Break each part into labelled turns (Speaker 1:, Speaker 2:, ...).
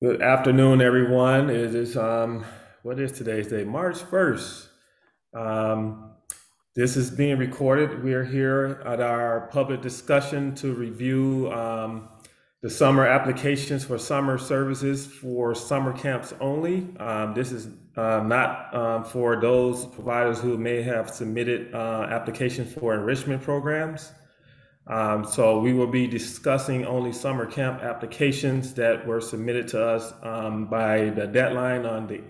Speaker 1: Good afternoon, everyone. It is what is today's date? March 1st. Um, this is being recorded. We are here at our public discussion to review the summer applications for summer services for summer camps only. This is not for those providers who may have submitted applications for enrichment programs. So we will be discussing only summer camp applications that were submitted to us by the deadline on the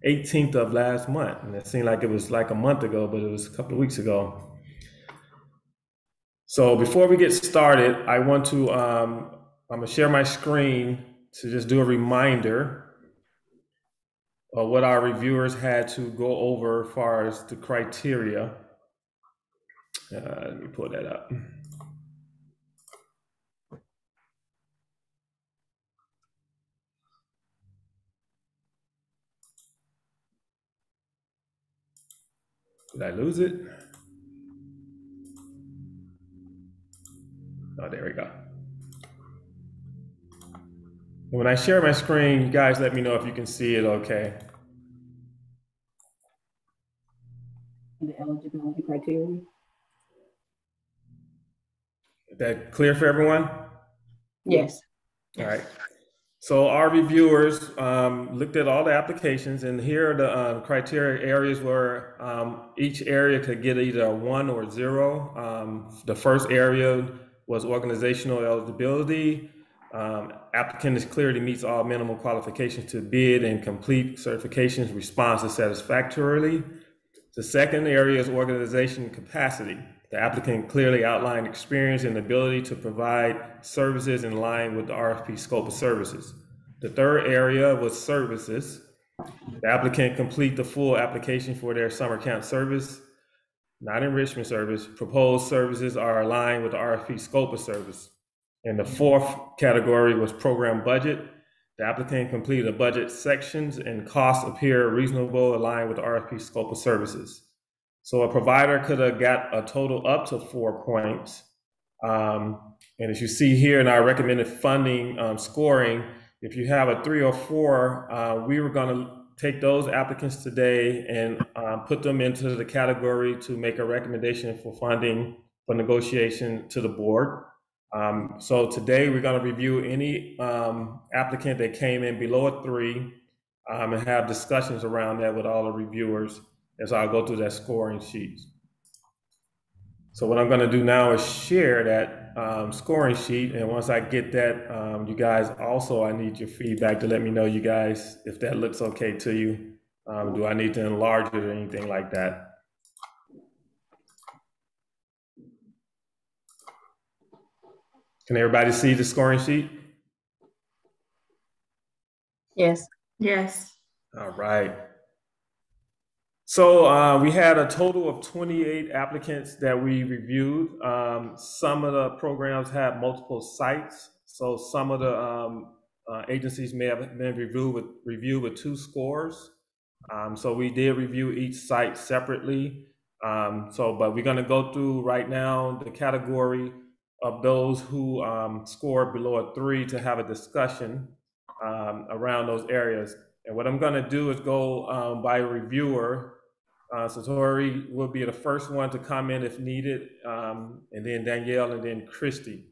Speaker 1: 18th of last month. And it seemed like it was like a month ago, but it was a couple of weeks ago. So before we get started, I'm gonna share my screen to just do a reminder of what our reviewers had to go over as far as the criteria. Let me pull that up. Did I lose it? Oh, there we go. When I share my screen, you guys let me know if you can see it okay.
Speaker 2: The eligibility criteria.
Speaker 1: Is that clear for everyone?
Speaker 2: Yes.
Speaker 1: All right. So our reviewers looked at all the applications, and here are the criteria areas where each area could get either a 1 or 0. The first area was organizational eligibility. Applicant is clearly meets all minimum qualifications to bid and complete certifications responses satisfactorily. The second area is organization capacity. The applicant clearly outlined experience and ability to provide services in line with the RFP scope of services. The third area was services. The applicant complete the full application for their summer camp service, not enrichment service. Proposed services are aligned with the RFP scope of service. And the fourth category was program budget. The applicant completed the budget sections and costs appear reasonable, aligned with the RFP scope of services. So a provider could have got a total up to 4 points. And as you see here in our recommended funding scoring, if you have a 3 or 4, we were going to take those applicants today and put them into the category to make a recommendation for funding for negotiation to the board. So today we're going to review any applicant that came in below a 3 and have discussions around that with all the reviewers as I'll go through that scoring sheet. So what I'm going to do now is share that scoring sheet, and once I get that, you guys also, I need your feedback to let me know, you guys, if that looks okay to you. Do I need to enlarge it or anything like that? Can everybody see the scoring sheet?
Speaker 2: Yes.
Speaker 3: Yes.
Speaker 1: All right. So we had a total of 28 applicants that we reviewed. Some of the programs have multiple sites. So some of the agencies may have been reviewed with 2 scores. So we did review each site separately. But we're gonna go through right now the category of those who scored below a 3 to have a discussion around those areas. And what I'm gonna do is go by reviewer. Satori will be the first one to comment if needed, and then Danielle, and then Christy.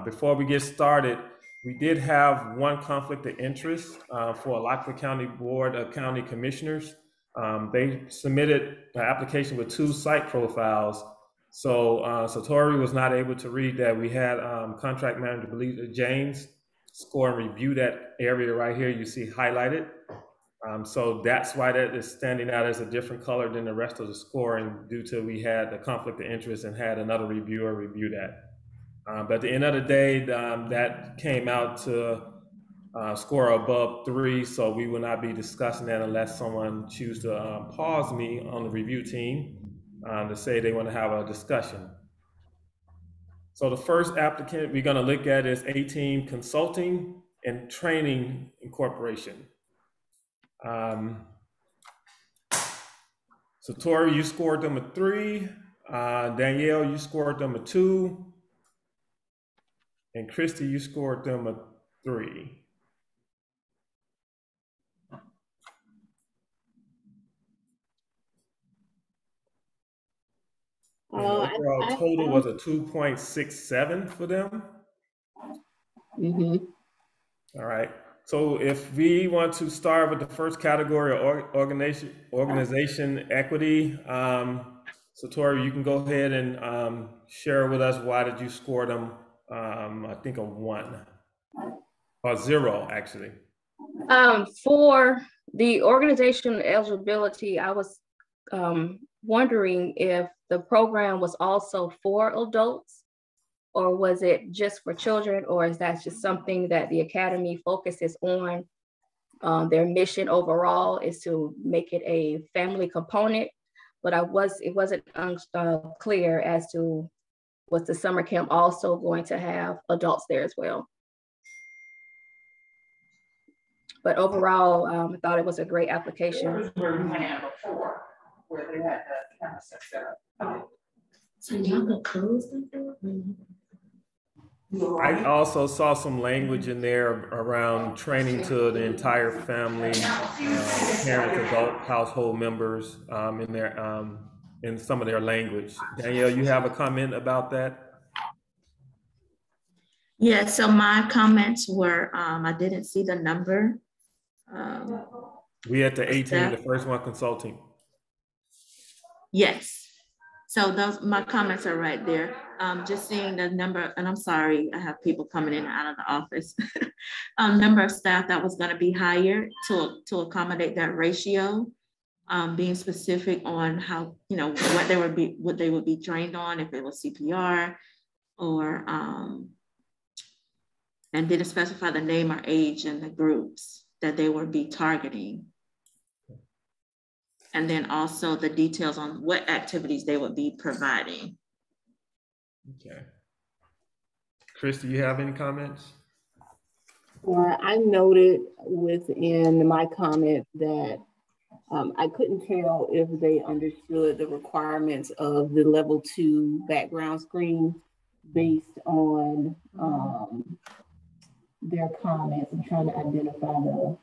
Speaker 1: Before we get started, we did have one conflict of interest for Alachua County Board of County Commissioners. They submitted an application with 2 site profiles. So Satori was not able to read that. We had contract manager Belisa James score and review that area right here you see highlighted. So that's why that is standing out as a different color than the rest of the scoring, due to we had the conflict of interest and had another reviewer review that. But at the end of the day, that came out to score above 3, so we will not be discussing that unless someone chooses to pause me on the review team to say they want to have a discussion. So the first applicant we're going to look at is A-Team Consulting and Training Incorporation. So Tori, you scored them a 3. Danielle, you scored them a 2. And Christy, you scored them a 3. overall total was a 2.67 for them.
Speaker 2: Mm-hmm.
Speaker 1: All right. So if we want to start with the first category, organization equity, so Tori, you can go ahead and share with us why did you score them? I think a 1 or 0 actually.
Speaker 2: For the organizational eligibility, I was wondering if the program was also for adults, or was it just for children, or is that just something that the academy focuses on? Their mission overall is to make it a family component, but it wasn't clear as to was the summer camp also going to have adults there as well. But overall, I thought it was a great application.
Speaker 3: Where we had before, where they had that kind of set up.
Speaker 4: So y'all could close the door?
Speaker 1: I also saw some language in there around training to the entire family, parents, adult household members in their in some of their language. Danielle, you have a comment about that?
Speaker 4: Yeah, so my comments were, I didn't see the number.
Speaker 1: We had the 18, the first one consulting.
Speaker 4: Yes. So my comments are right there. Just seeing the number, and I'm sorry, I have people coming in and out of the office. Number of staff that was going to be hired to accommodate that ratio. Being specific on how, what they would be trained on, if it was CPR or, and didn't specify the name or age in the groups that they would be targeting. And then also the details on what activities they would be providing.
Speaker 1: Okay. Chris, do you have any comments?
Speaker 2: Well, I noted within my comment that I couldn't tell if they understood the requirements of the level 2 background screen based on their comments. I'm trying to identify the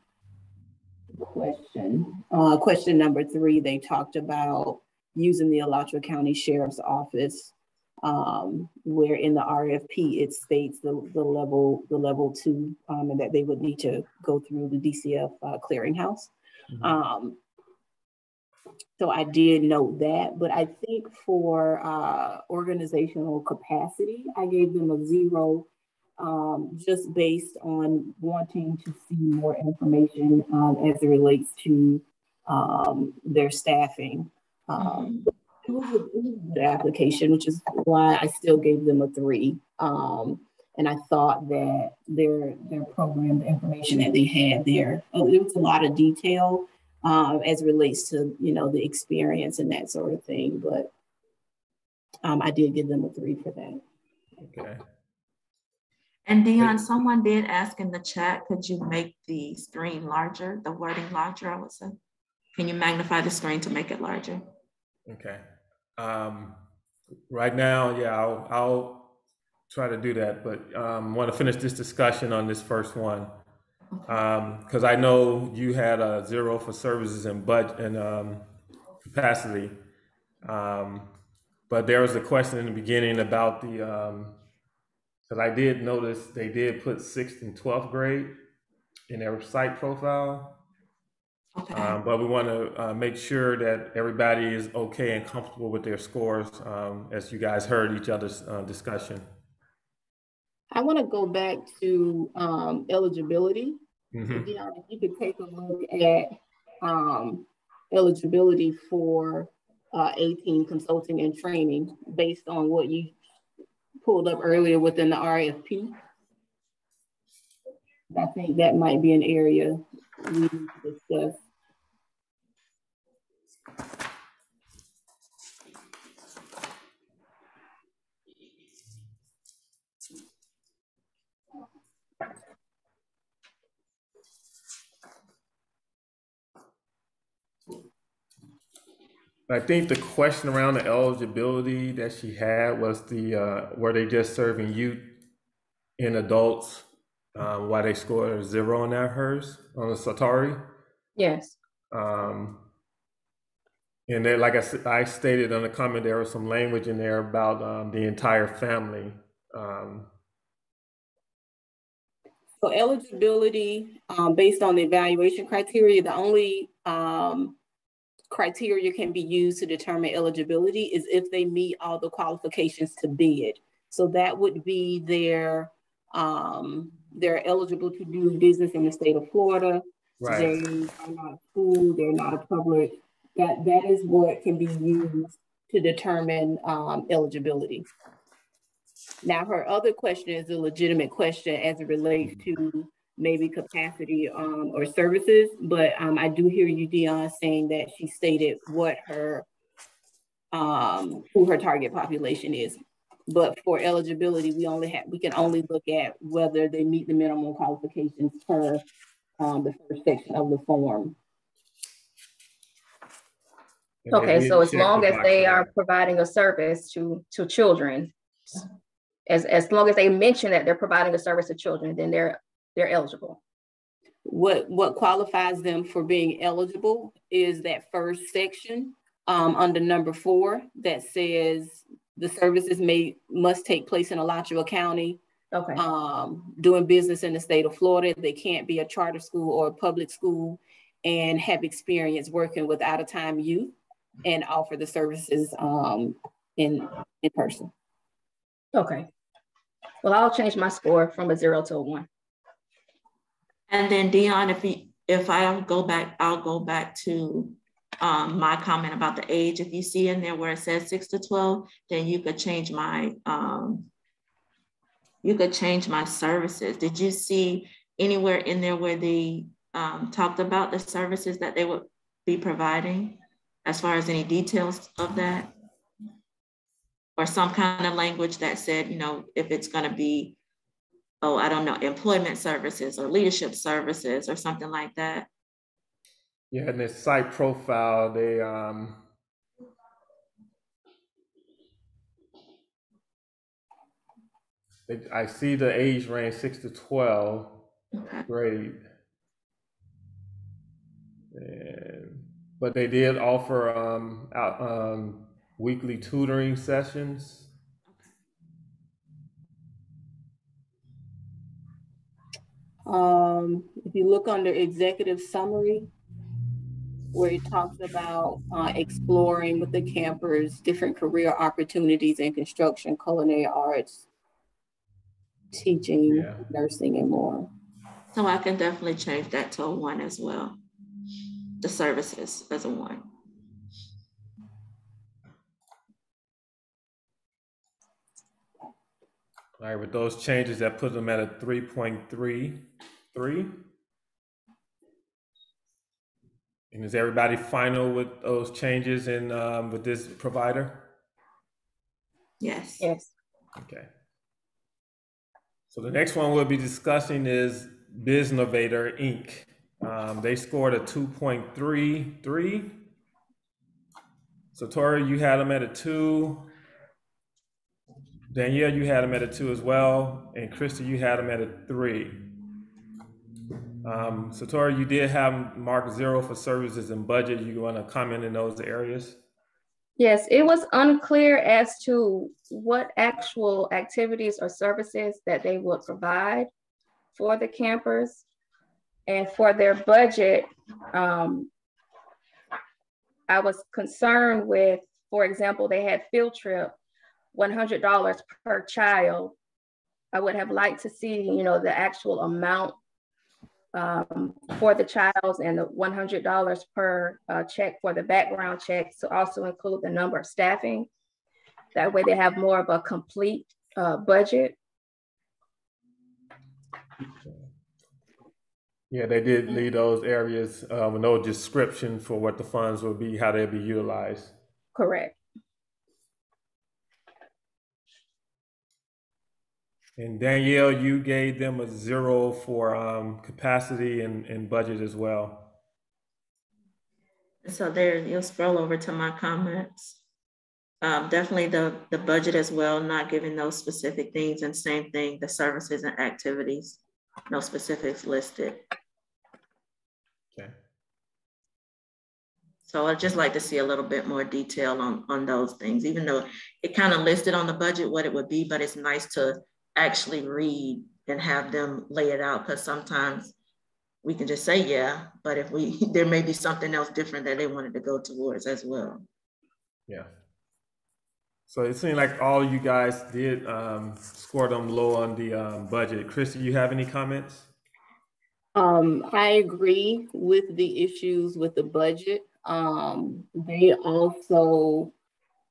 Speaker 2: question. Question number 3, they talked about using the Alachua County Sheriff's Office, where in the RFP it states the level 2, and that they would need to go through the DCF clearinghouse. Mm-hmm. So I did note that, but I think for organizational capacity, I gave them a 0. Just based on wanting to see more information as it relates to their staffing. It was a good application, which is why I still gave them a 3. And I thought that their program, the information that they had there, it was a lot of detail as it relates to, the experience and that sort of thing. But I did give them a 3 for that.
Speaker 1: Okay.
Speaker 4: And Dion, someone did ask in the chat, could you make the screen larger, the wording larger, I would say? Can you magnify the screen to make it larger? Okay.
Speaker 1: Right now, yeah, I'll try to do that, but want to finish this discussion on this first one. Because I know you had a 0 for services and budget and capacity. But there was a question in the beginning about the, because I did notice they did put 6th and 12th grade in their site profile. Okay. But we want to make sure that everybody is okay and comfortable with their scores as you guys heard each other's discussion.
Speaker 2: I want to go back to eligibility.
Speaker 1: Mm-hmm.
Speaker 2: Dion, if you could take a look at eligibility for 18 consulting and training based on what you pulled up earlier within the RFP. I think that might be an area we need to discuss.
Speaker 1: I think the question around the eligibility that she had was the were they just serving youth and adults? Why they scored a 0 on that hers on the Satari?
Speaker 2: Yes.
Speaker 1: And then, like I stated on the comment, there was some language in there about the entire family.
Speaker 2: So eligibility, based on the evaluation criteria, the only criteria can be used to determine eligibility is if they meet all the qualifications to bid. So that would be they're eligible to do business in the state of Florida.
Speaker 1: Right.
Speaker 2: They are not a school, they're not a public. That is what can be used to determine eligibility. Now, her other question is a legitimate question as it relates to maybe capacity or services, but I do hear you, Dion, saying that she stated what her who her target population is. But for eligibility, we can only look at whether they meet the minimum qualifications per the first section of the form.
Speaker 5: Okay, so as long as they are providing a service to children, as long as they mention that they're providing a service to children, then they're eligible.
Speaker 2: What qualifies them for being eligible is that first section under number 4 that says the services must take place in Alachua County.
Speaker 5: Okay.
Speaker 2: Doing business in the state of Florida. They can't be a charter school or a public school and have experience working with out-of-time youth and offer the services in person.
Speaker 5: Okay. Well, I'll change my score from a 0 to a 1.
Speaker 4: And then Dion, if I'll go back to my comment about the age. If you see in there where it says 6 to 12, then you could change my services. Did you see anywhere in there where they talked about the services that they would be providing, as far as any details of that? Or some kind of language that said, if it's going to be, I don't know, employment services or leadership services or something like that?
Speaker 1: Yeah, in their site profile, I see the age range 6 to 12 grade. But they did offer weekly tutoring sessions.
Speaker 2: If you look under executive summary, where it talks about exploring with the campers different career opportunities in construction, culinary arts, teaching, nursing, and more.
Speaker 4: So I can definitely change that to a 1 as well. The services as a 1.
Speaker 1: All right, with those changes, that puts them at a 3.33. And is everybody final with those changes in with this provider?
Speaker 4: Yes.
Speaker 5: Yes.
Speaker 1: Okay. So the next one we'll be discussing is Biznovator Inc. They scored a 2.33. So Tori, you had them at a 2. Danielle, you had them at a 2 as well. And Krista, you had them at a 3. So Tori, you did have marked 0 for services and budget. You want to comment in those areas?
Speaker 5: Yes, it was unclear as to what actual activities or services that they would provide for the campers. And for their budget, I was concerned with, for example, they had field trip, $100 per child. I would have liked to see, the actual amount for the child and the $100 per check for the background checks, to also include the number of staffing. That way they have more of a complete budget.
Speaker 1: Yeah, they did leave those areas with no description for what the funds will be, how they'll be utilized.
Speaker 5: Correct.
Speaker 1: And Danielle, you gave them a 0 for capacity and budget as well.
Speaker 4: So there, you'll scroll over to my comments. Definitely the budget as well, not giving those specific things, and same thing, the services and activities, no specifics listed.
Speaker 1: Okay.
Speaker 4: So I'd just like to see a little bit more detail on those things, even though it kind of listed on the budget what it would be, but it's nice to actually read and have them lay it out, because sometimes we can just say, yeah, but if there may be something else different that they wanted to go towards as well.
Speaker 1: Yeah. So it seemed like all you guys did score them low on the budget. Christy, you have any comments?
Speaker 2: I agree with the issues with the budget. They also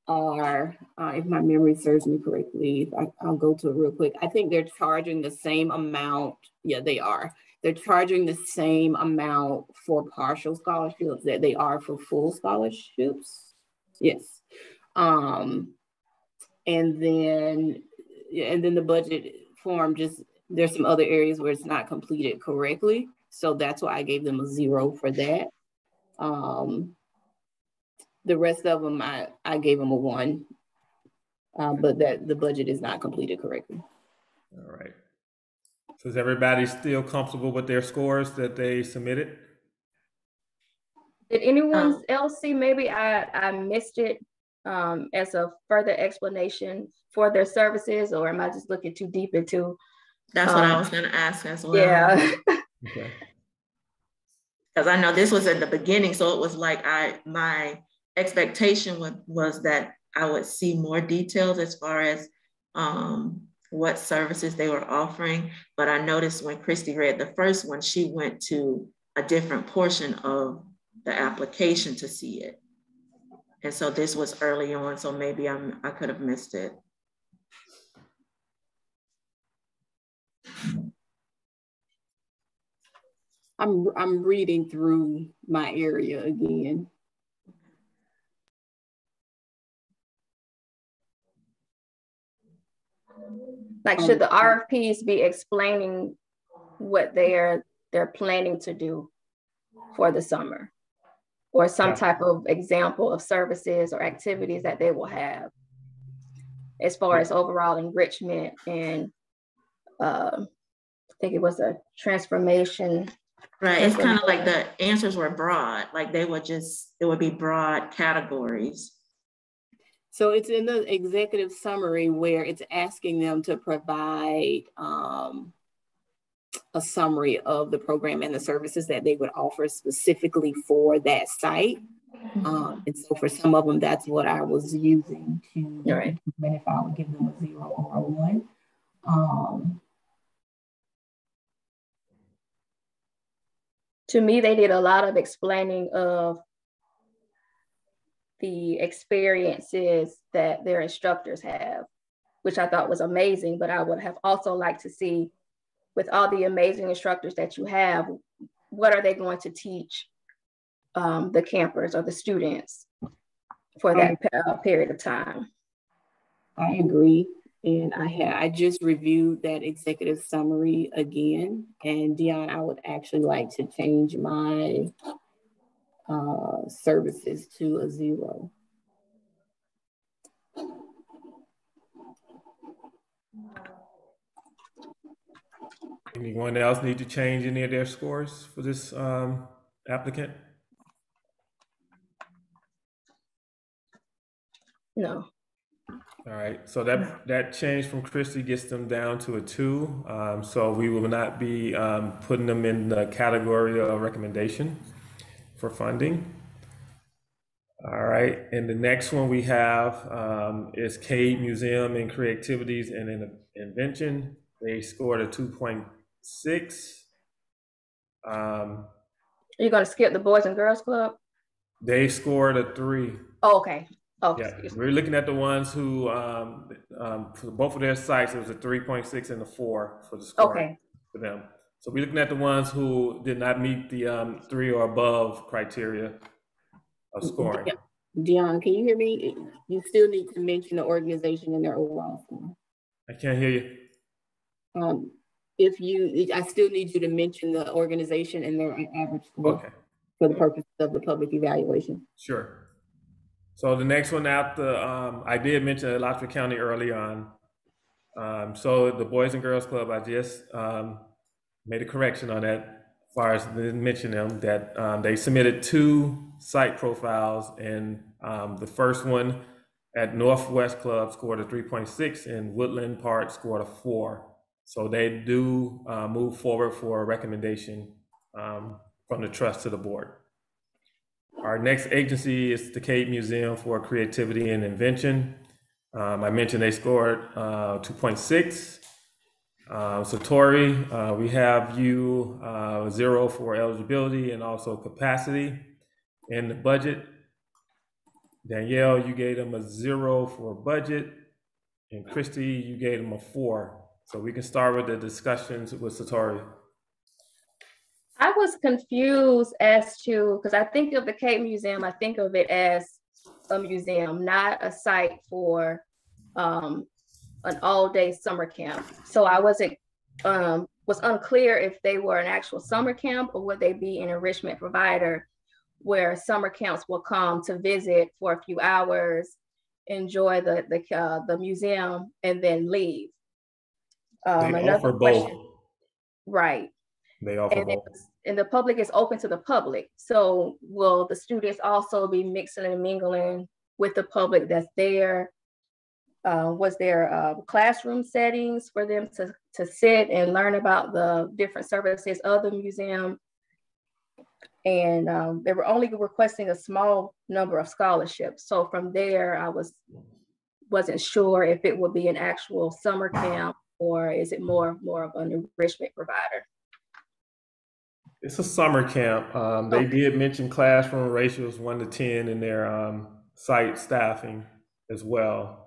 Speaker 2: are, if my memory serves me correctly, I'll go to it real quick. I think they're charging the same amount. Yeah, they are. They're charging the same amount for partial scholarships that they are for full scholarships. Yes. And then the budget form, just there's some other areas where it's not completed correctly. So that's why I gave them a 0 for that. The rest of them, I gave them a 1, but that the budget is not completed correctly.
Speaker 1: All right. So is everybody still comfortable with their scores that they submitted?
Speaker 5: Did anyone else see, maybe I missed it as a further explanation for their services, or am I just looking too deep into?
Speaker 4: That's what I was going to ask as well.
Speaker 5: Yeah.
Speaker 1: Okay.
Speaker 4: Because I know this was at the beginning, so it was like my expectation was that I would see more details as far as what services they were offering. But I noticed when Christy read the first one, she went to a different portion of the application to see it. And so this was early on, so maybe I could have missed it.
Speaker 2: I'm reading through my area again.
Speaker 5: Like, should the RFPs be explaining what they're planning to do for the summer, or some type of example of services or activities that they will have as far as overall enrichment and I think it was a transformation.
Speaker 4: Right, it's kind of like the answers were broad, like it would be broad categories.
Speaker 2: So it's in the executive summary where it's asking them to provide a summary of the program and the services that they would offer specifically for that site. And so for some of them, that's what I was using to determine if I would give them a 0 or a 1.
Speaker 5: To me, they did a lot of explaining of the experiences that their instructors have, which I thought was amazing, but I would have also liked to see, with all the amazing instructors that you have, what are they going to teach the campers or the students for that period of time?
Speaker 2: I agree. And I just reviewed that executive summary again. And Dion, I would actually like to change my services to a 0.
Speaker 1: Anyone else need to change any of their scores for this applicant?
Speaker 5: No.
Speaker 1: All right, so that change from Christy gets them down to a 2. So we will not be putting them in the category of recommendation for funding. All right, and the next one we have is Cade Museum and Creativities and Invention. They scored a 2.6.
Speaker 5: Are you going to skip the Boys and Girls Club?
Speaker 1: They scored a 3.
Speaker 5: Oh, okay. Oh,
Speaker 1: yeah, we're looking at the ones who, for both of their sites, it was a 3.6 and a 4 for the score for them. So we're looking at the ones who did not meet the 3 or above criteria of scoring.
Speaker 2: Dion, can you hear me? You still need to mention the organization and their overall score.
Speaker 1: I can't hear you.
Speaker 2: I still need you to mention the organization and their average score for the purpose of the public evaluation.
Speaker 1: Sure. So the next one after, I did mention Alachua County early on. So the Boys and Girls Club, I just made a correction on that far as they mention them, that they submitted 2 site profiles, and the first one at Northwest Club scored a 3.6 and Woodland Park scored a 4. So they do move forward for a recommendation from the trust to the board. Our next agency is the Cade Museum for Creativity and Invention. I mentioned they scored 2.6. Satori, we have you 0 for eligibility and also capacity in the budget. Danielle, you gave them a 0 for budget, and Christy, you gave them a 4. So we can start with the discussions with Satori.
Speaker 5: I was confused as to, because I think of the Cade Museum, I think of it as a museum, not a site for an all-day summer camp. So I was unclear if they were an actual summer camp or would they be an enrichment provider where summer camps will come to visit for a few hours, enjoy the museum, and then leave.
Speaker 1: They offer both.
Speaker 5: Right.
Speaker 1: They offer both.
Speaker 5: And the public is open to the public. So will the students also be mixing and mingling with the public that's there? Was there classroom settings for them to sit and learn about the different services of the museum? And they were only requesting a small number of scholarships. So from there, I wasn't sure if it would be an actual summer camp or is it more of an enrichment provider?
Speaker 1: It's a summer camp. They did mention classroom ratios 1 to 10 in their site staffing as well.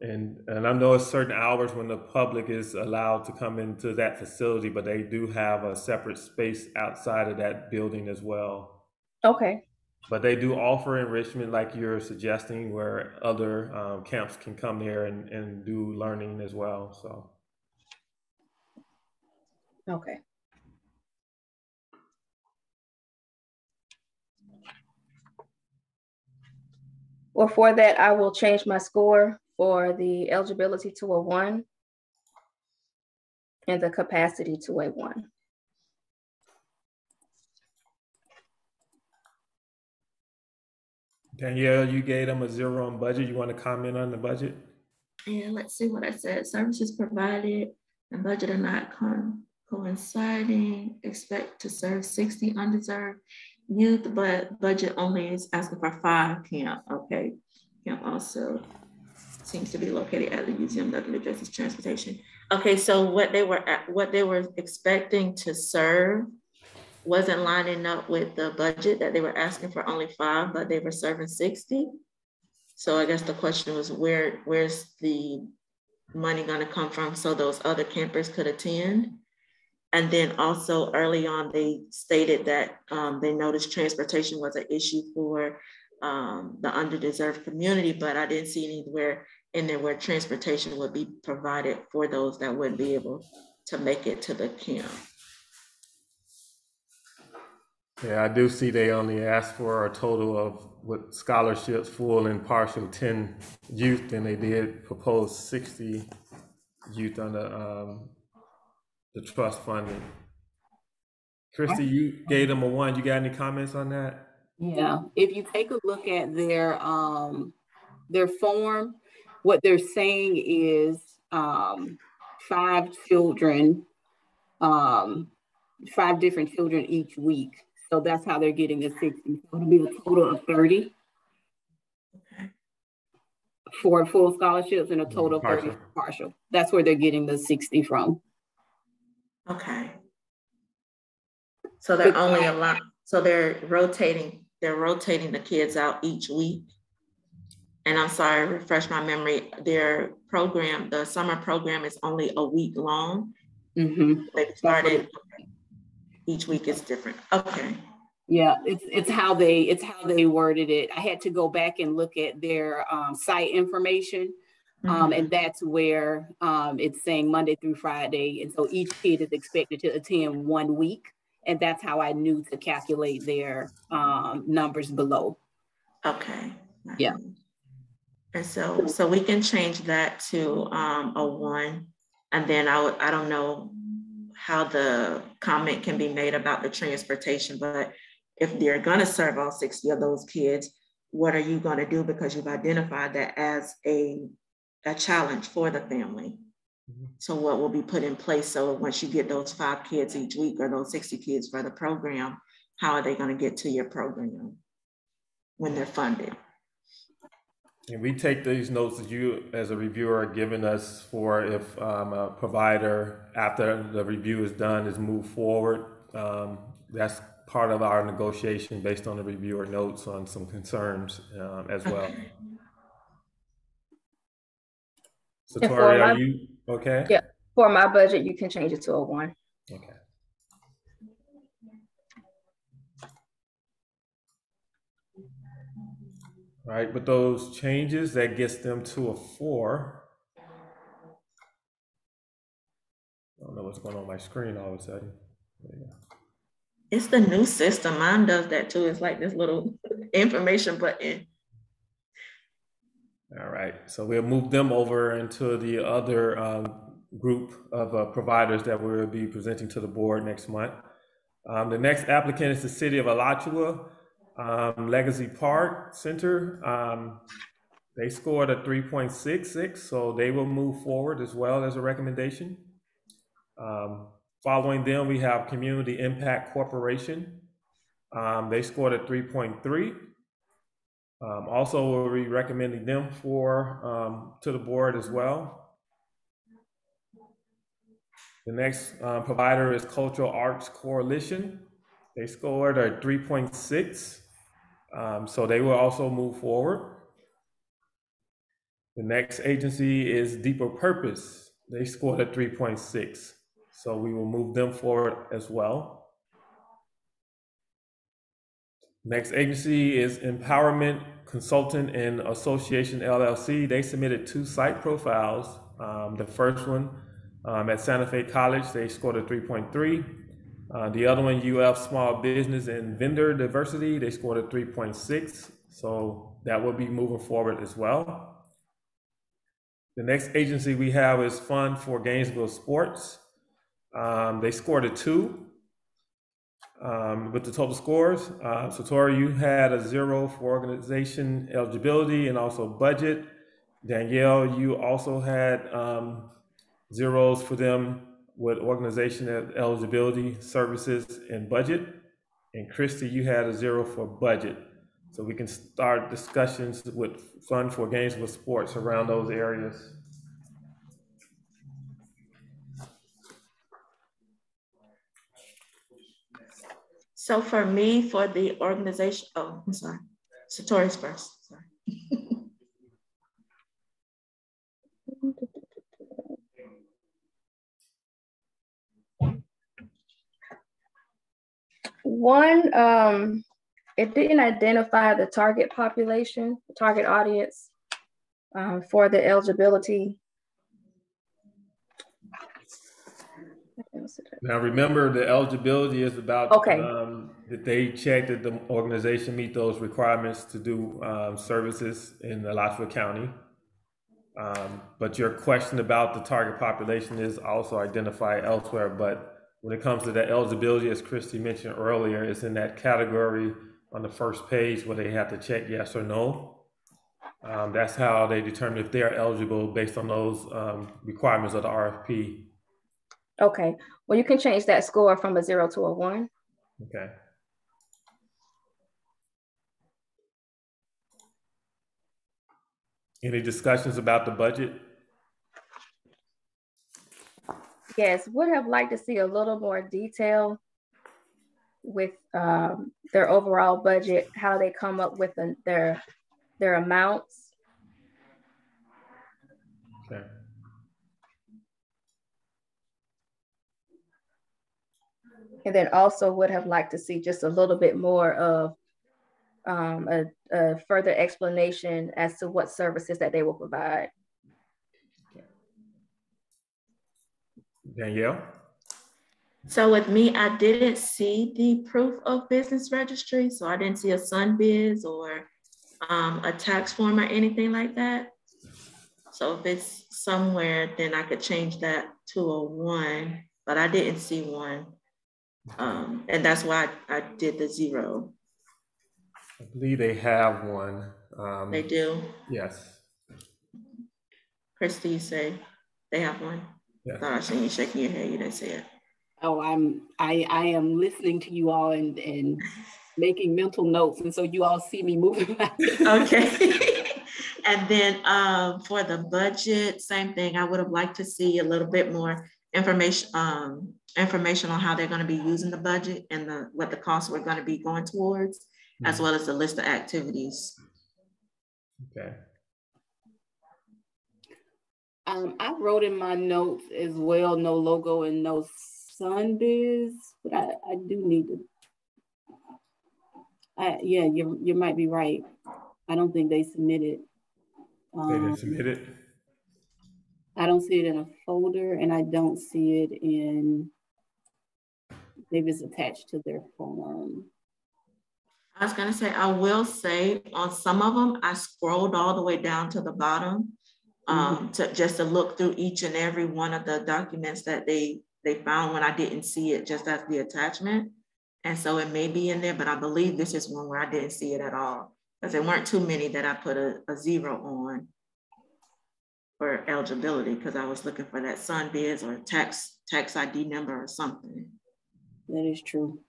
Speaker 1: And I know it's certain hours when the public is allowed to come into that facility, but they do have a separate space outside of that building as well.
Speaker 5: Okay.
Speaker 1: But they do offer enrichment like you're suggesting, where other camps can come there and do learning as well. So.
Speaker 5: Okay. Well, for that, I will change my score for the eligibility to a 1 and the capacity to a 1.
Speaker 1: Danielle, you gave them a 0 on budget. You want to comment on the budget?
Speaker 4: Yeah, let's see what I said. Services provided and budget are not coinciding. Expect to serve 60 undeserved youth, but budget only is asking for 5 camp. Okay. Camp also seems to be located at the museum that addresses transportation. Okay, so what they were expecting to serve wasn't lining up with the budget that they were asking for only 5, but they were serving 60. So I guess the question was where's the money going to come from so those other campers could attend? And then also early on, they stated that they noticed transportation was an issue for the underdeserved community, but I didn't see anywhere in there where transportation would be provided for those that wouldn't be able to make it to the camp.
Speaker 1: Yeah, I do see they only asked for a total of with scholarships, full and partial, 10 youth, and they did propose 60 youth under the trust funding. Christy, you gave them a 1. You got any comments on that?
Speaker 2: Yeah, if you take a look at their form, what they're saying is 5 children, 5 different children each week. So that's how they're getting the 60. So it'll be a total of 30 for full scholarships and a total of 30 partial. That's where they're getting the 60 from.
Speaker 4: Okay. So they're only allowed, so they're rotating the kids out each week. And I'm sorry, refresh my memory. Their program, the summer program, is only a week long.
Speaker 2: Mm-hmm.
Speaker 4: They started, each week is different. Okay.
Speaker 2: Yeah, it's how they worded it. I had to go back and look at their site information. And that's where it's saying Monday through Friday. And so each kid is expected to attend 1 week. And that's how I knew to calculate their numbers below.
Speaker 4: Okay.
Speaker 2: Yeah.
Speaker 4: And so we can change that to a 1. And then I don't know how the comment can be made about the transportation, but if they're gonna serve all 60 of those kids, what are you gonna do? Because you've identified that as a challenge for the family. So what will be put in place? So once you get those 5 kids each week or those 60 kids for the program, how are they gonna get to your program when they're funded?
Speaker 1: And we take these notes that you, as a reviewer, are giving us for if a provider, after the review is done, is moved forward. That's part of our negotiation based on the reviewer notes on some concerns as well.
Speaker 4: Okay.
Speaker 1: So Tori, are you okay?
Speaker 5: Yeah, for my budget, you can change it to a 1.
Speaker 1: Okay. All right, with those changes, that gets them to a 4. I don't know what's going on my screen all of a sudden.
Speaker 4: It's the new system. Mine does that too. It's like this little information button.
Speaker 1: All right, so we'll move them over into the other group of providers that we'll be presenting to the board next month. The next applicant is the city of Alachua, Legacy Park Center. They scored a 3.66, so they will move forward as well as a recommendation. Following them, we have Community Impact Corporation. They scored a 3.3. Also, we'll be recommending them to the board as well. The next provider is Cultural Arts Coalition. They scored a 3.6, so they will also move forward. The next agency is Deeper Purpose. They scored a 3.6, so we will move them forward as well. Next agency is Empowerment Consultant and Association LLC. They submitted 2 site profiles. The first one at Santa Fe College, they scored a 3.3. The other one, UF Small Business and Vendor Diversity, they scored a 3.6. So that will be moving forward as well. The next agency we have is Fund for Gainesville Sports. They scored a 2. With the total scores. So Tori, you had a 0 for organization eligibility and also budget. Danielle, you also had 0s for them with organization eligibility, services, and budget. And Christy, you had a 0 for budget. So we can start discussions with Fund for Gainesville Sports around those areas.
Speaker 4: So for me, for the organization, oh, I'm sorry. So Tori's first, sorry.
Speaker 5: One, it didn't identify the target population, the target audience for the eligibility.
Speaker 1: Now remember, the eligibility is about that they check that the organization meet those requirements to do services in Alachua County. But your question about the target population is also identified elsewhere. But when it comes to the eligibility, as Christy mentioned earlier, it's in that category on the first page where they have to check yes or no. That's how they determine if they're eligible based on those requirements of the RFP.
Speaker 5: Okay, well, you can change that score from a 0 to a 1.
Speaker 1: Okay. Any discussions about the budget?
Speaker 5: Yes, would have liked to see a little more detail with their overall budget, how they come up with their amounts.
Speaker 1: Okay.
Speaker 5: And then also would have liked to see just a little bit more of a further explanation as to what services that they will provide.
Speaker 1: Danielle?
Speaker 4: So with me, I didn't see the proof of business registry. So I didn't see a SunBiz or a tax form or anything like that. So if it's somewhere, then I could change that to a 1. but I didn't see one. And that's why I did the 0.
Speaker 1: I believe they have one.
Speaker 4: They do?
Speaker 1: Yes.
Speaker 4: Christy, you say they have one?
Speaker 1: Yeah.
Speaker 4: I thought I seen you shaking your head. You didn't say it.
Speaker 2: Oh, I am listening to you all and making mental notes, and so you all see me moving.
Speaker 4: Okay. And then for the budget, same thing. I would have liked to see a little bit more information on how they're going to be using the budget and what the costs we're going to be going towards, as well as the list of activities.
Speaker 1: Okay.
Speaker 2: I wrote in my notes as well, no logo and no Sunbiz, but I do need to. Yeah, you might be right. I don't think they submitted.
Speaker 1: They didn't submit it?
Speaker 2: I don't see it in a folder, and I don't see it in, maybe it's attached to their form.
Speaker 4: I was gonna say, I will say on some of them, I scrolled all the way down to the bottom to look through each and every one of the documents that they found when I didn't see it just as the attachment. And so it may be in there, but I believe this is one where I didn't see it at all, because there weren't too many that I put a 0 on for eligibility, because I was looking for that Sunbiz or tax ID number or something.
Speaker 2: That is true.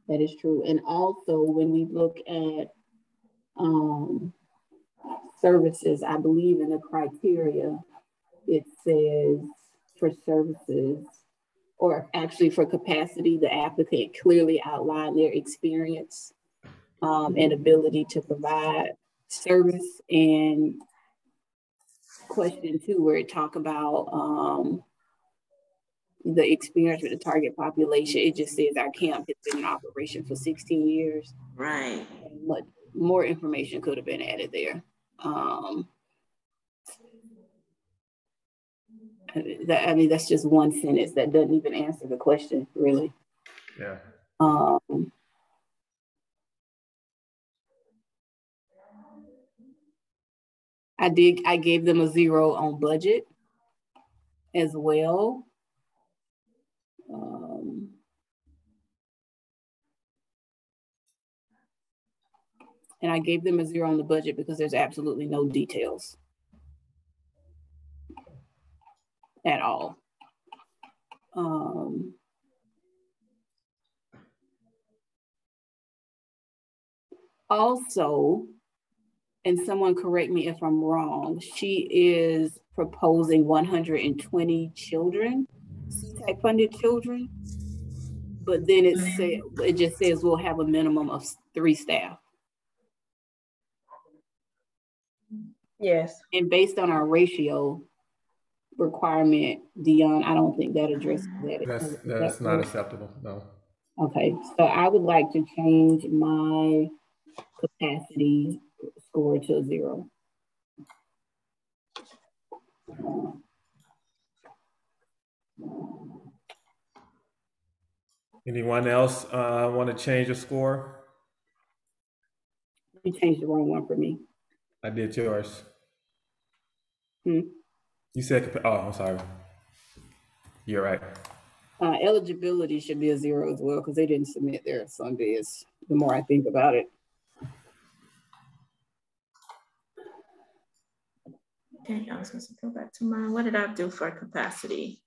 Speaker 2: That is true. And also when we look at services, I believe in the criteria, it says for services, or actually for capacity, the applicant clearly outlined their experience and ability to provide service. And question 2, where it talk about the experience with the target population, it just says our camp has been in operation for 16 years.
Speaker 4: Right.
Speaker 2: But more information could have been added there. I mean, that's just one sentence that doesn't even answer the question, really.
Speaker 1: Yeah.
Speaker 2: I gave them a 0 on budget as well. And I gave them a 0 on the budget because there's absolutely no details at all. Also, and someone correct me if I'm wrong, she is proposing 120 children, CTAC funded children, but then it just says we'll have a minimum of 3 staff.
Speaker 5: Yes.
Speaker 2: And based on our ratio requirement, Dion, I don't think that addresses that.
Speaker 1: That's not acceptable, no.
Speaker 2: Okay, so I would like to change my capacity score to 0.
Speaker 1: Anyone else want to change the score?
Speaker 2: You changed the wrong one for me.
Speaker 1: I did yours.
Speaker 2: You
Speaker 1: said, oh, I'm sorry. You're right.
Speaker 2: Eligibility should be a 0 as well, because they didn't submit their Sundays, the more I think about it.
Speaker 4: Okay, I was going to go back to mine. What did I do for capacity?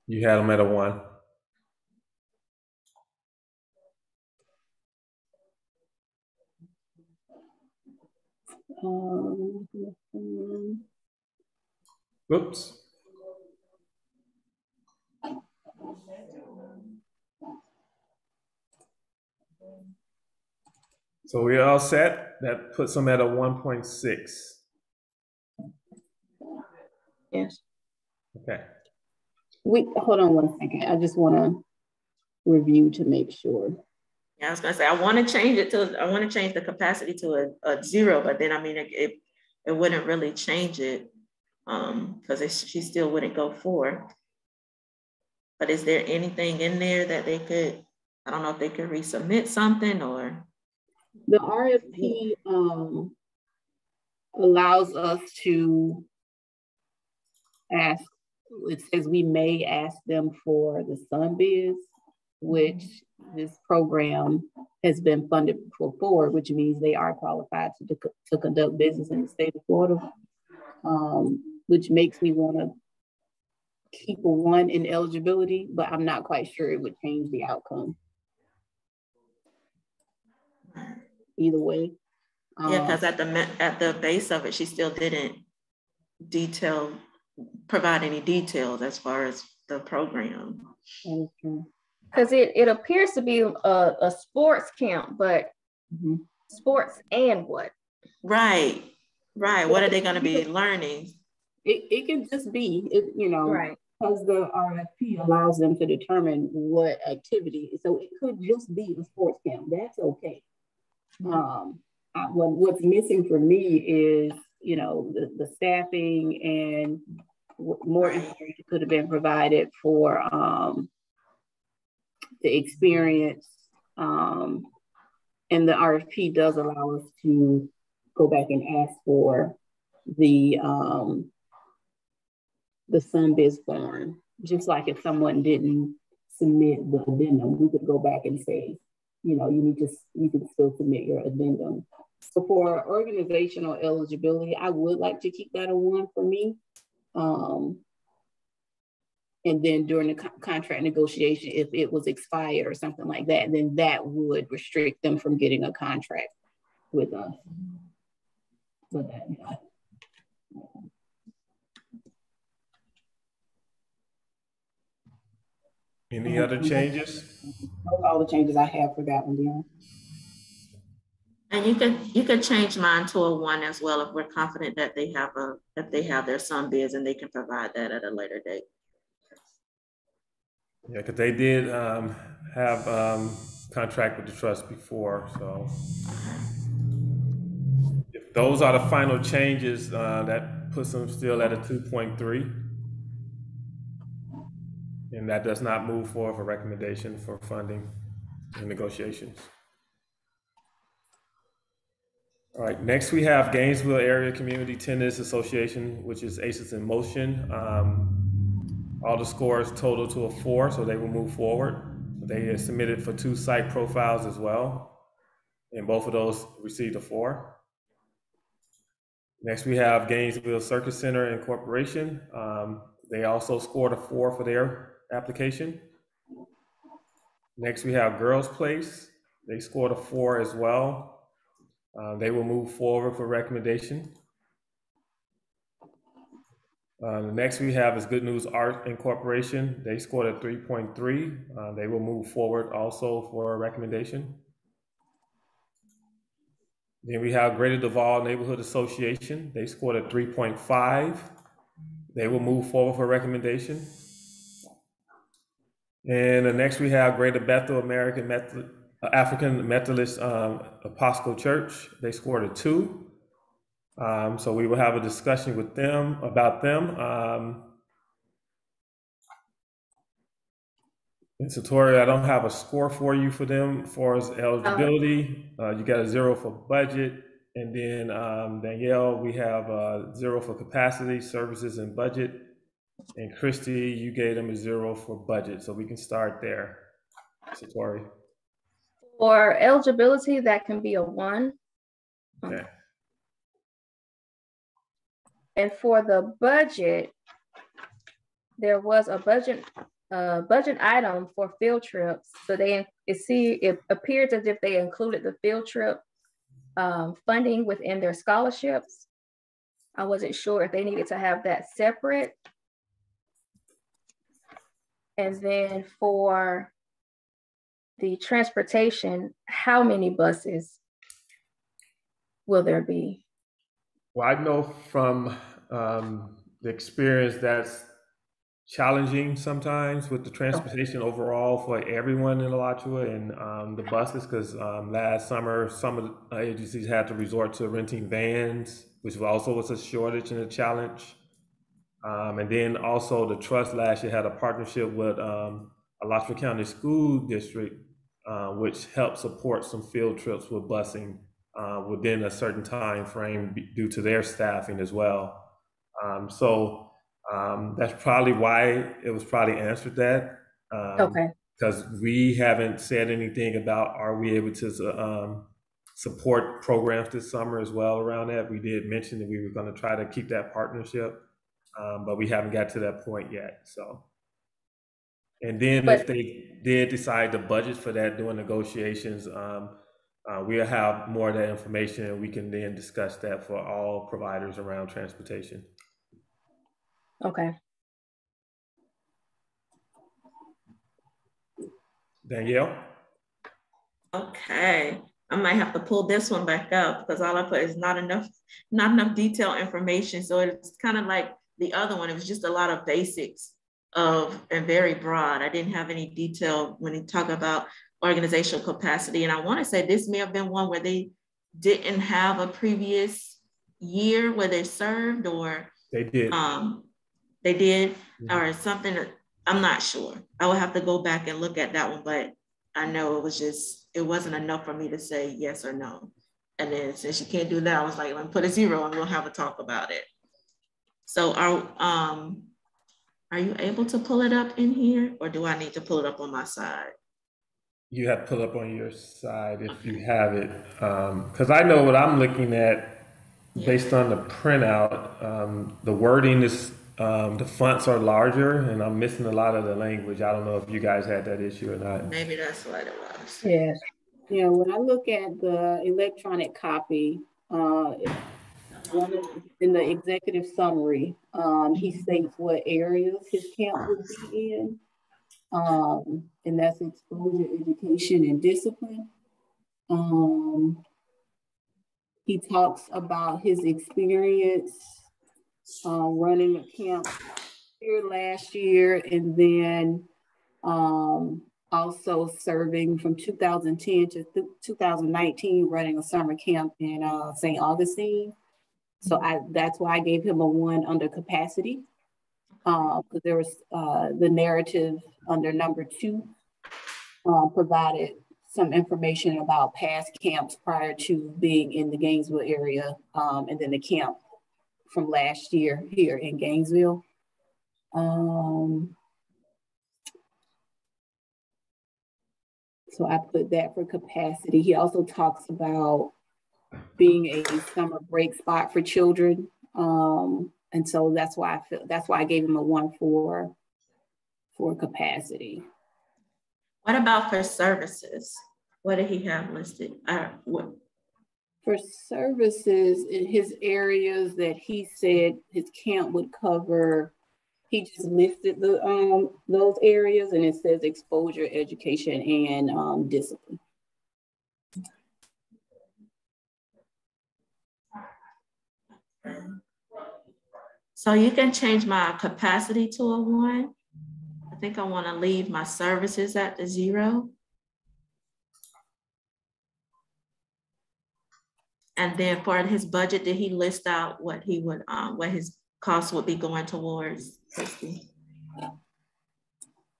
Speaker 1: You had them at a 1. Oops. So we're all set. That puts them at a 1.6.
Speaker 5: Yes.
Speaker 1: Okay.
Speaker 2: Hold on one second. I just want to review to make sure.
Speaker 4: Yeah, I was gonna say I want to change the capacity to a 0, but then I mean it wouldn't really change it because she still wouldn't go 4. But is there anything in there that they could? I don't know if they could resubmit something or.
Speaker 2: The RFP allows us to ask it says we may ask them for the SunBiz, which this program has been funded for, which means they are qualified to conduct business in the state of Florida, which makes me want to keep a 1 in eligibility, but I'm not quite sure it would change the outcome. Either way.
Speaker 4: Yeah, because at the base of it, she still didn't provide any details as far as the program.
Speaker 5: Because it appears to be a sports camp, but sports and what?
Speaker 4: Right. What are they going to be learning?
Speaker 2: It can just be,
Speaker 5: right,
Speaker 2: because the RFP allows them to determine what activity. So it could just be a sports camp. That's okay. What's missing for me is, the staffing, and more information could have been provided for the experience. And the RFP does allow us to go back and ask for the SunBiz form. Just like if someone didn't submit the addendum, we could go back and say, you can still submit your addendum. So for organizational eligibility, I would like to keep that a 1 for me. And then during the contract negotiation, if it was expired or something like that, then that would restrict them from getting a contract with us. So that,
Speaker 1: Any other changes?
Speaker 2: Those are all the changes I have for that one, Deanna.
Speaker 4: And you could change mine to a 1 as well if we're confident that they have their SunBiz and they can provide that at a later date.
Speaker 1: Yeah, because they did have contract with the trust before, so if those are the final changes, that puts them still at a 2.3, and that does not move forward for recommendation for funding and negotiations. All right, next we have Gainesville Area Community Tennis Association, which is ACES in Motion. All the scores total to a 4, so they will move forward. They submitted for 2 site profiles as well, and both of those received a 4. Next we have Gainesville Circus Center Incorporation. They also scored a 4 for their application. Next we have Girls Place. They scored a 4 as well. They will move forward for recommendation. Next we have is Good News Art Incorporation. They scored a 3.3. They will move forward also for a recommendation. Then we have Greater Duval Neighborhood Association. They scored a 3.5. They will move forward for recommendation. And next we have Greater Bethel African Methodist Episcopal Church. They scored a 2. So we will have a discussion with them about them. And Satori, I don't have a score for you for them for as eligibility. You got a 0 for budget. And then Danielle, we have a 0 for capacity, services, and budget. And Christy, you gave them a 0 for budget. So we can start there, Satori.
Speaker 5: For eligibility, that can be a 1.
Speaker 1: Okay.
Speaker 5: And for the budget, there was a budget item for field trips. So it appears as if they included the field trip funding within their scholarships. I wasn't sure if they needed to have that separate. And then for the transportation, how many buses will there be?
Speaker 1: Well, I know from the experience that's challenging sometimes with the transportation overall for everyone in Alachua and the buses, because last summer some of the agencies had to resort to renting vans, which also was a shortage and a challenge. And then also the trust last year had a partnership with Alachua County School District, which helped support some field trips with busing within a certain time frame due to their staffing as well. So That's probably why it was probably answered that.
Speaker 5: Okay.
Speaker 1: Because we haven't said anything about are we able to support programs this summer as well around that. We did mention that we were going to try to keep that partnership, but we haven't got to that point yet. So, and then if they did decide to budget for that during negotiations, we'll have more of that information and we can then discuss that for all providers around transportation.
Speaker 5: Okay.
Speaker 1: Danielle?
Speaker 4: Okay, I might have to pull this one back up because all I put is not enough detailed information. So it's kind of like the other one. It was just a lot of basics and very broad. I didn't have any detail when you talk about organizational capacity. And I want to say this may have been one where they didn't have a previous year where they served, or
Speaker 1: they did.
Speaker 4: They did, or something. I'm not sure. I will have to go back and look at that one, but I know it wasn't enough for me to say yes or no. And then since you can't do that, I was like, let me put a 0 and we'll have a talk about it. So are you able to pull it up in here, or do I need to pull it up on my side?
Speaker 1: You have to pull up on your side if you have it. Because I know what I'm looking at based on the printout, the wording is, the fonts are larger and I'm missing a lot of the language. I don't know if you guys had that issue or not.
Speaker 4: Maybe that's what it was.
Speaker 2: Yes. Yeah, when I look at the electronic copy, in the executive summary, he states what areas his camp would be in. And that's exposure, education, and discipline. He talks about his experience running a camp here last year, and then also serving from 2010 to 2019, running a summer camp in St. Augustine. So that's why I gave him a 1 under capacity, because there was the narrative under number 2 provided some information about past camps prior to being in the Gainesville area, and then the camp from last year here in Gainesville. So I put that for capacity. He also talks about being a summer break spot for children. And so that's why I gave him a 1 for capacity.
Speaker 4: What about for services? What did he have listed?
Speaker 2: For services in his areas that he said his camp would cover, he just listed those areas, and it says exposure, education, and discipline.
Speaker 4: So you can change my capacity to a 1. I think I want to leave my services at the 0. And then for his budget, did he list out what he would, what his costs would be going towards, Christy?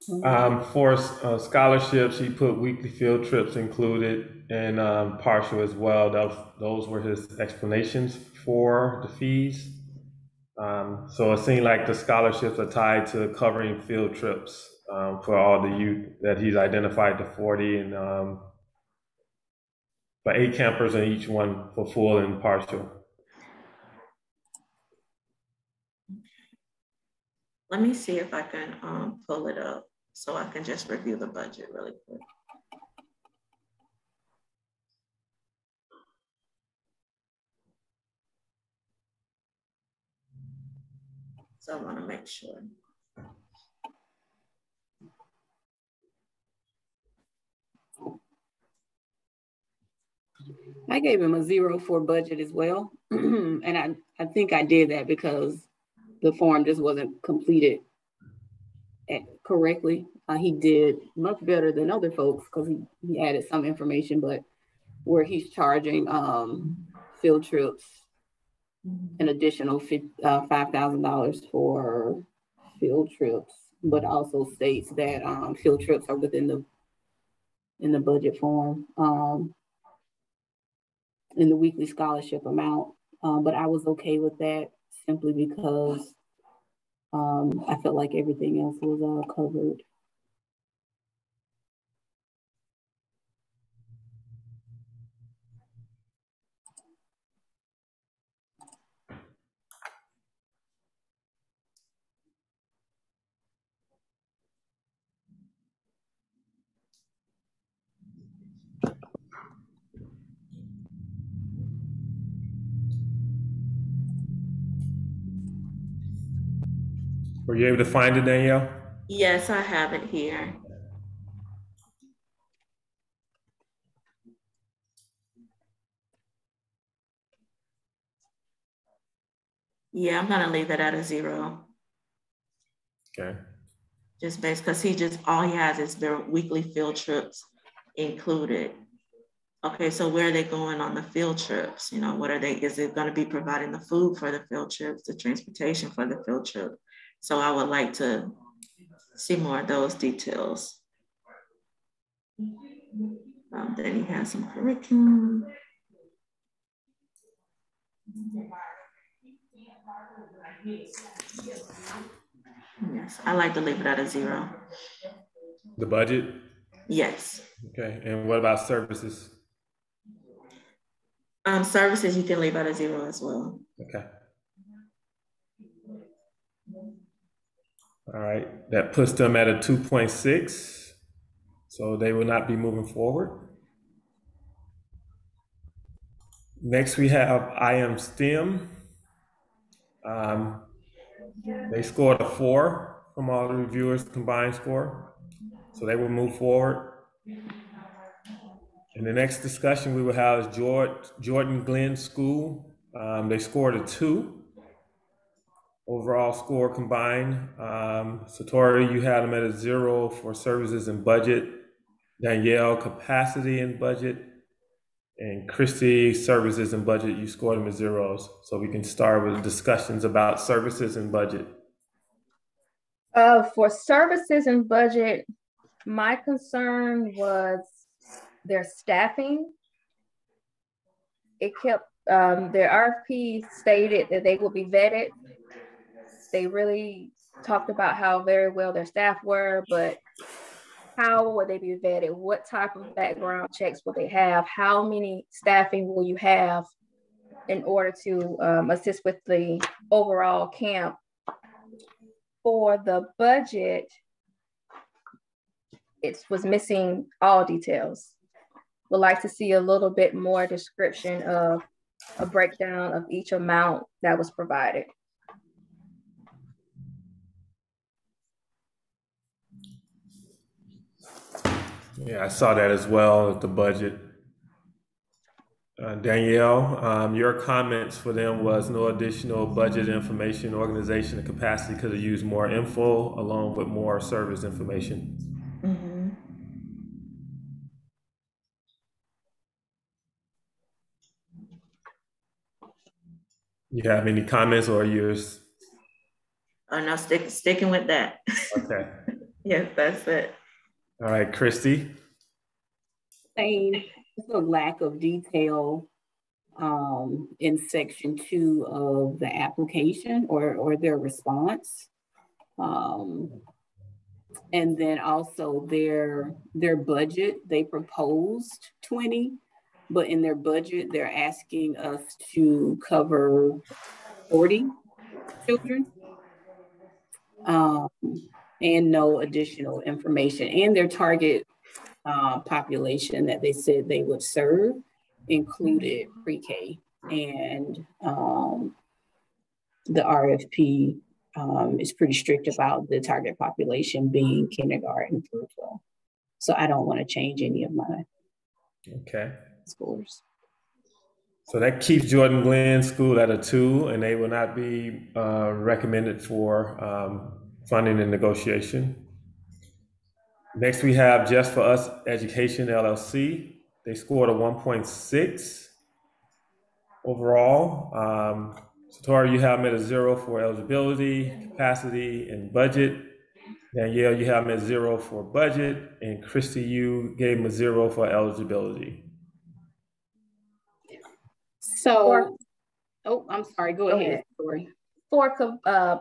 Speaker 1: For scholarships, he put weekly field trips included and partial as well. Those were his explanations for the fees. So it seemed like the scholarships are tied to covering field trips for all the youth that he's identified, the 40, and for 8 campers in each one for full and partial.
Speaker 4: Let me see if I can pull it up so I can just review the budget really quick. So I want to make sure.
Speaker 2: I gave him a 0 for budget as well. And I think I did that because the form just wasn't completed correctly. He did much better than other folks because he added some information, but where he's charging field trips an additional $5,000 for field trips, but also states that field trips are within the budget form in the weekly scholarship amount. But I was okay with that simply because I felt like everything else was all covered.
Speaker 1: Were you able to find it, Danielle?
Speaker 4: Yes, I have it here. Yeah, I'm gonna leave it at a 0.
Speaker 1: Okay.
Speaker 4: Just based, because all he has is their weekly field trips included. Okay, so where are they going on the field trips? You know, is it gonna be providing the food for the field trips, the transportation for the field trip? So I would like to see more of those details. Then he has some curriculum. Yes, I like to leave it at a 0.
Speaker 1: The budget?
Speaker 4: Yes.
Speaker 1: Okay, and what about services?
Speaker 4: Services you can leave at a 0 as well.
Speaker 1: Okay. All right, that puts them at a 2.6. So they will not be moving forward. Next, we have IM STEM. They scored a 4 from all the reviewers' combined score. So they will move forward. And the next discussion we will have is Jordan Glenn School. They scored a 2. Overall score combined. Satori, you had them at a 0 for services and budget. Danielle, capacity and budget. And Christy, services and budget, you scored them as 0s. So we can start with discussions about services and budget.
Speaker 5: For services and budget, my concern was their staffing. It kept, their RFP stated that they will be vetted. They really talked about how very well their staff were, but how will they be vetted? What type of background checks will they have? How many staffing will you have in order to assist with the overall camp? For the budget, it was missing all details. Would like to see a little bit more description of a breakdown of each amount that was provided.
Speaker 1: Yeah, I saw that as well at the budget. Danielle, your comments for them was no additional budget information, organization, and capacity could have used more info along with more service information.
Speaker 4: Mm-hmm.
Speaker 1: You have any comments or yours?
Speaker 4: Oh, no, sticking with that.
Speaker 1: Okay.
Speaker 4: Yes, that's it.
Speaker 1: All right, Christy.
Speaker 2: Same, the lack of detail in section 2 of the application or their response. And then also their budget, they proposed 20, but in their budget, they're asking us to cover 40 children. And no additional information. And their target population that they said they would serve included pre-K, and the RFP is pretty strict about the target population being kindergarten through 12. So I don't want to change any of my scores.
Speaker 1: So that keeps Jordan Glenn School at a 2, and they will not be recommended for funding and negotiation. Next, we have Just for Us Education LLC. They scored a 1.6 overall. Satori, you have them at a 0 for eligibility, capacity, and budget. Danielle, you have them at 0 for budget, and Christy, you gave them a 0 for eligibility.
Speaker 2: So, oh, I'm sorry, go ahead, Satori.
Speaker 5: For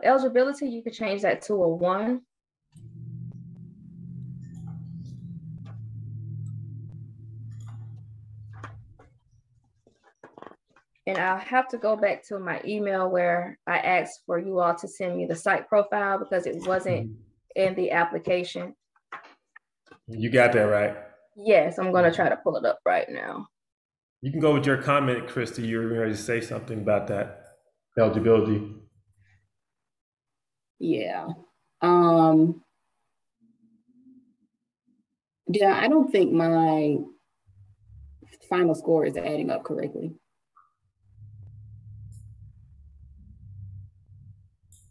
Speaker 5: eligibility, you could change that to a 1. And I'll have to go back to my email where I asked for you all to send me the site profile because it wasn't in the application.
Speaker 1: You got that right.
Speaker 5: Yes, I'm going to try to pull it up right now.
Speaker 1: You can go with your comment, Christy. You were ready to say something about that eligibility.
Speaker 2: Yeah. Yeah, I don't think my final score is adding up correctly.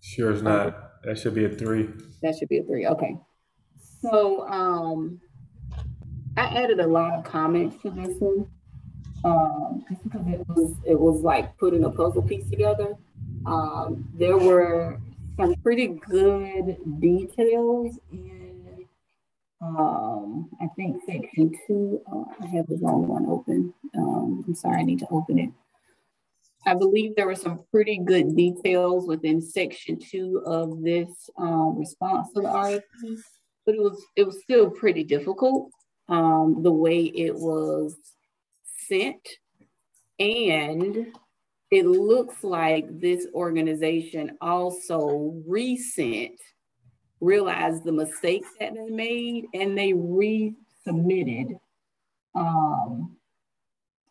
Speaker 1: Sure is not. That should be a 3.
Speaker 2: That should be a 3. Okay. So I added a lot of comments to this one. Just because it was like putting a puzzle piece together. There were some pretty good details in I think section 2. I have the wrong one open. I'm sorry, I need to open it. I believe there were some pretty good details within section 2 of this response to the RFP, but it was still pretty difficult the way it was sent. And it looks like this organization also realized the mistakes that they made, and they resubmitted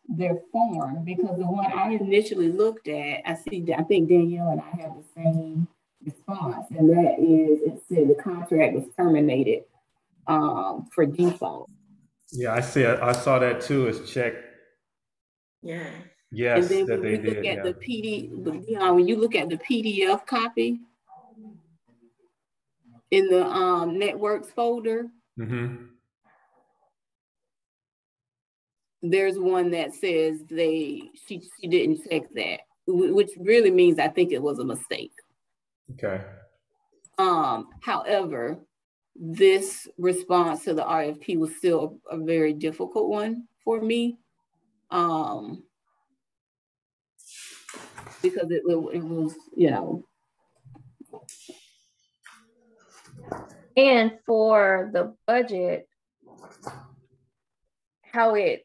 Speaker 2: their form, because the one I initially looked at, I think Danielle and I have the same response, and that is, it said the contract was terminated for default.
Speaker 1: Yeah, I saw that too. It's checked.
Speaker 4: Yeah.
Speaker 1: Yes,
Speaker 2: and then
Speaker 1: that
Speaker 2: when
Speaker 1: they
Speaker 2: you look
Speaker 1: did.
Speaker 2: at when you look at the PDF copy in the networks folder, there's one that says she didn't check that, which really means I think it was a mistake.
Speaker 1: Okay.
Speaker 2: However, this response to the RFP was still a very difficult one for me, because it was, you know.
Speaker 5: And for the budget, how it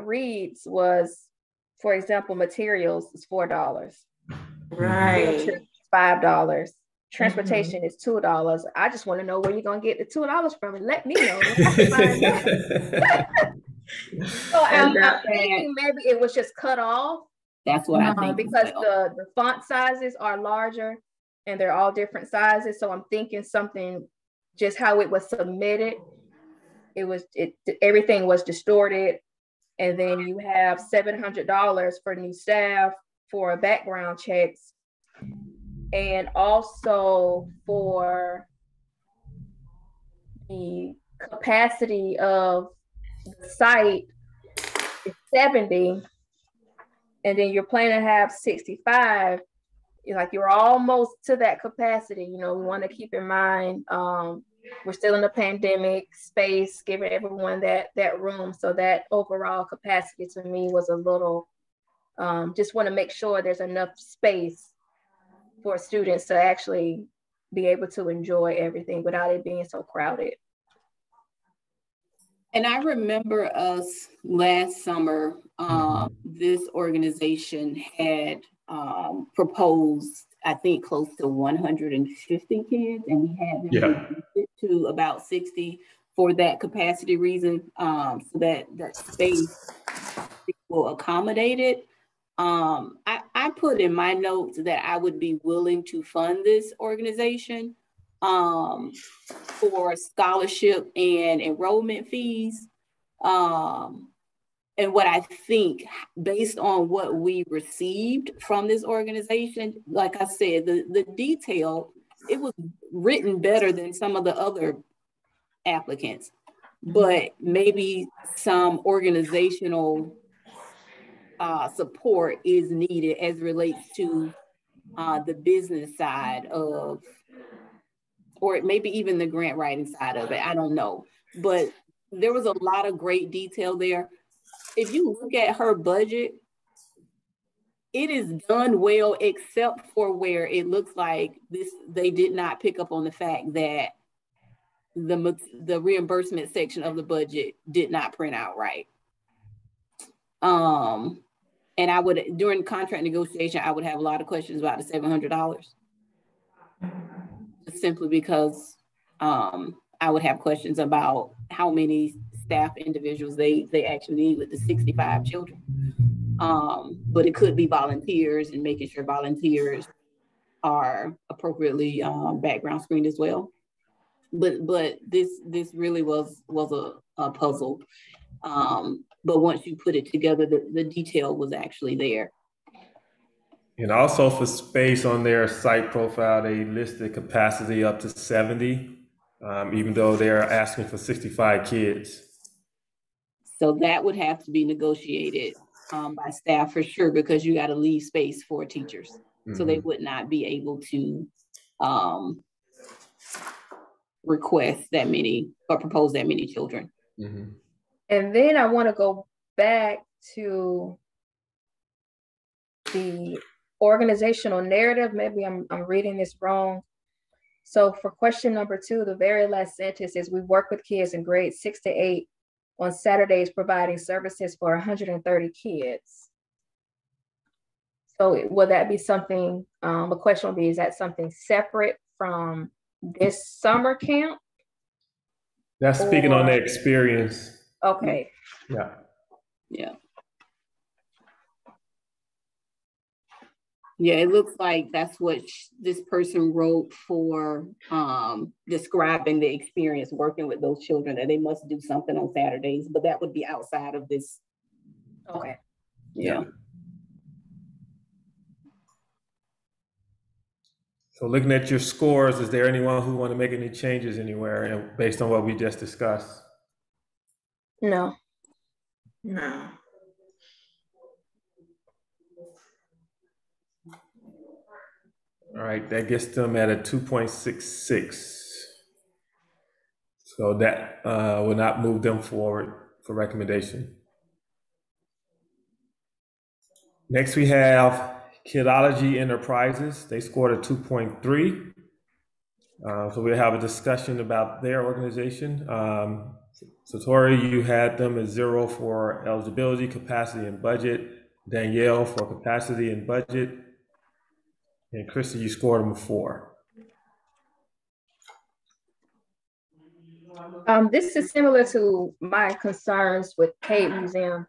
Speaker 5: reads was, for example, materials is $4.
Speaker 4: Right.
Speaker 5: $5. Transportation is $2. I just want to know where you're gonna get the $2 from, and let me know. So I'm thinking maybe it was just cut off.
Speaker 2: That's what I think,
Speaker 5: because the font sizes are larger and they're all different sizes. So I'm thinking something, just how it was submitted, everything was distorted. And then you have $700 for new staff for background checks, and also for the capacity of the site is 70, and then you're planning to have 65. Like, you're almost to that capacity. You know, we want to keep in mind we're still in a pandemic space, giving everyone that room. So that overall capacity to me was a little, just want to make sure there's enough space for students to actually be able to enjoy everything without it being so crowded.
Speaker 2: And I remember us last summer, this organization had proposed, I think, close to 150 kids, and we had them to about 60 for that capacity reason, so that space will accommodate it. I put in my notes that I would be willing to fund this organization for scholarship and enrollment fees. And what I think, based on what we received from this organization, like I said, the detail, it was written better than some of the other applicants, but maybe some organizational support is needed as relates to the business side of, or maybe even the grant writing side of it. I don't know, but there was a lot of great detail there. If you look at her budget, it is done well, except for where it looks like they did not pick up on the fact that the reimbursement section of the budget did not print out right. And I would, during contract negotiation, I would have a lot of questions about the $700. Simply because I would have questions about how many staff individuals they actually need with the 65 children. But it could be volunteers, and making sure volunteers are appropriately background screened as well. But this really was a puzzle. But once you put it together, the detail was actually there.
Speaker 1: And also for space on their site profile, they listed capacity up to 70, even though they're asking for 65 kids.
Speaker 2: So that would have to be negotiated by staff for sure, because you got to leave space for teachers. Mm-hmm. So they would not be able to request that many or propose that many children.
Speaker 1: Mm-hmm.
Speaker 5: And then I want to go back to the organizational narrative. Maybe I'm reading this wrong. So for question number 2, the very last sentence is, we work with kids in grades 6 to 8 on Saturdays, providing services for 130 kids. So will that be something, the question will be, is that something separate from this summer camp?
Speaker 1: That's speaking on their experience.
Speaker 5: Okay.
Speaker 1: Yeah.
Speaker 2: Yeah. Yeah, it looks like that's what this person wrote for describing the experience working with those children, that they must do something on Saturdays, but that would be outside of this.
Speaker 5: Okay.
Speaker 2: Yeah.
Speaker 1: So looking at your scores, is there anyone who want to make any changes anywhere based on what we just discussed?
Speaker 5: No.
Speaker 4: No.
Speaker 1: All right, that gets them at a 2.66. So that will not move them forward for recommendation. Next, we have Kidology Enterprises. They scored a 2.3. So we'll have a discussion about their organization. Satori, you had them at 0 for eligibility, capacity, and budget. Danielle for capacity and budget. And Christy, you scored them a 4.
Speaker 5: This is similar to my concerns with Cade Museum.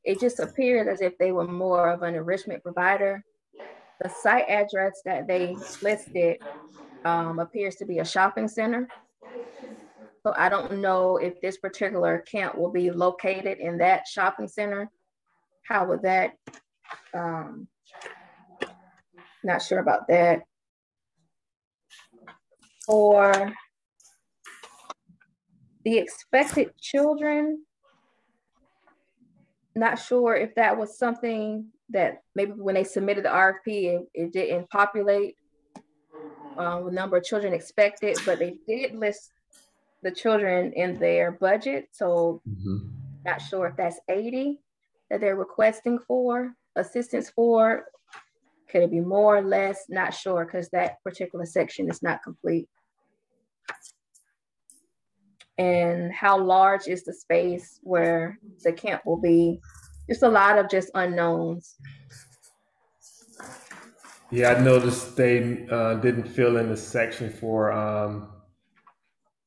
Speaker 5: It just appeared as if they were more of an enrichment provider. The site address that they listed appears to be a shopping center. So I don't know if this particular camp will be located in that shopping center. How would that, not sure about that. Or the expected children, not sure if that was something that maybe when they submitted the RFP, it didn't populate the number of children expected, but they did list the children in their budget. So not sure if that's 80 that they're requesting for assistance for. Could it be more or less? Not sure, because that particular section is not complete. And how large is the space where the camp will be? Just a lot of just unknowns.
Speaker 1: Yeah, I noticed they didn't fill in the section for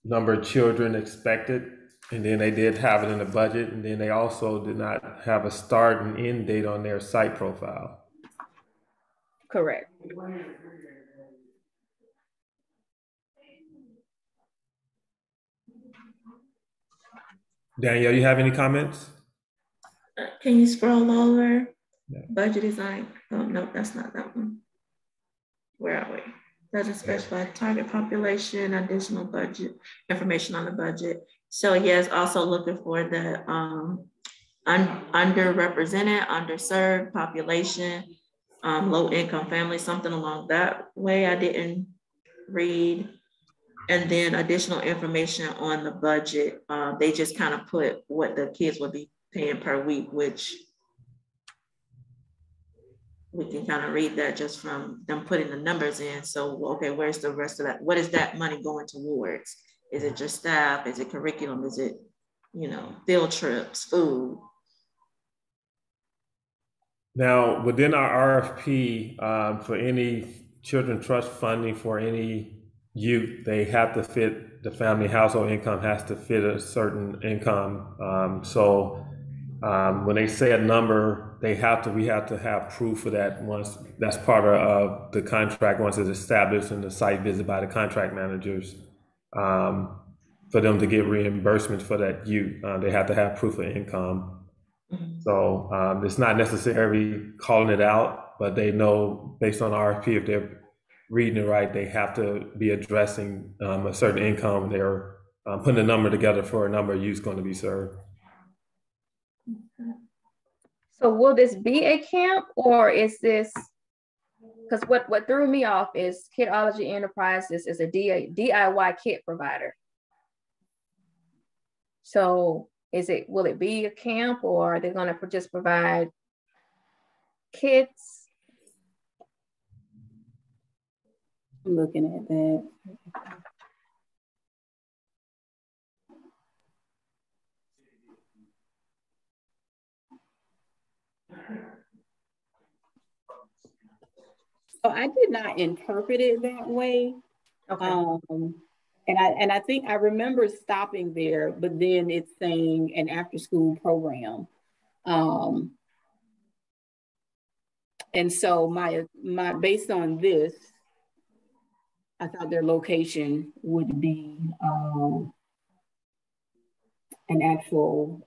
Speaker 1: number of children expected, and then they did have it in the budget, and then they also did not have a start and end date on their site profile.
Speaker 5: Correct.
Speaker 1: Danielle, you have any comments?
Speaker 4: Can you scroll over? Yeah. Budget design. Oh, no, that's not that one. Where are we? Doesn't specify target population, additional budget, information on the budget. So yes, also looking for the underrepresented, underserved population, low income families, something along that way. I didn't read. And then additional information on the budget. They just kind of put what the kids would be paying per week, which we can kind of read that just from them putting the numbers in. So, okay, where's the rest of that? What is that money going towards? Is it just staff? Is it curriculum? Is it, field trips, food?
Speaker 1: Now, within our RFP, for any children trust funding for any youth, they have to fit, the family household income has to fit a certain income. So when they say a number, we have to have proof of that once that's part of the contract, once it's established and the site visit by the contract managers, for them to get reimbursement for that youth. They have to have proof of income. So it's not necessarily calling it out, but they know based on RFP, if they're reading it right, they have to be addressing a certain income. They're putting a number together for a number of youth going to be served.
Speaker 5: So will this be a camp, or is this, because what threw me off is Kidology Enterprises is a DIY kit provider. So will it be a camp, or are they going to just provide kits?
Speaker 2: I'm looking at that. So I did not interpret it that way. Okay. And I think I remember stopping there, but then it's saying an after-school program. And so my based on this, I thought their location would be an actual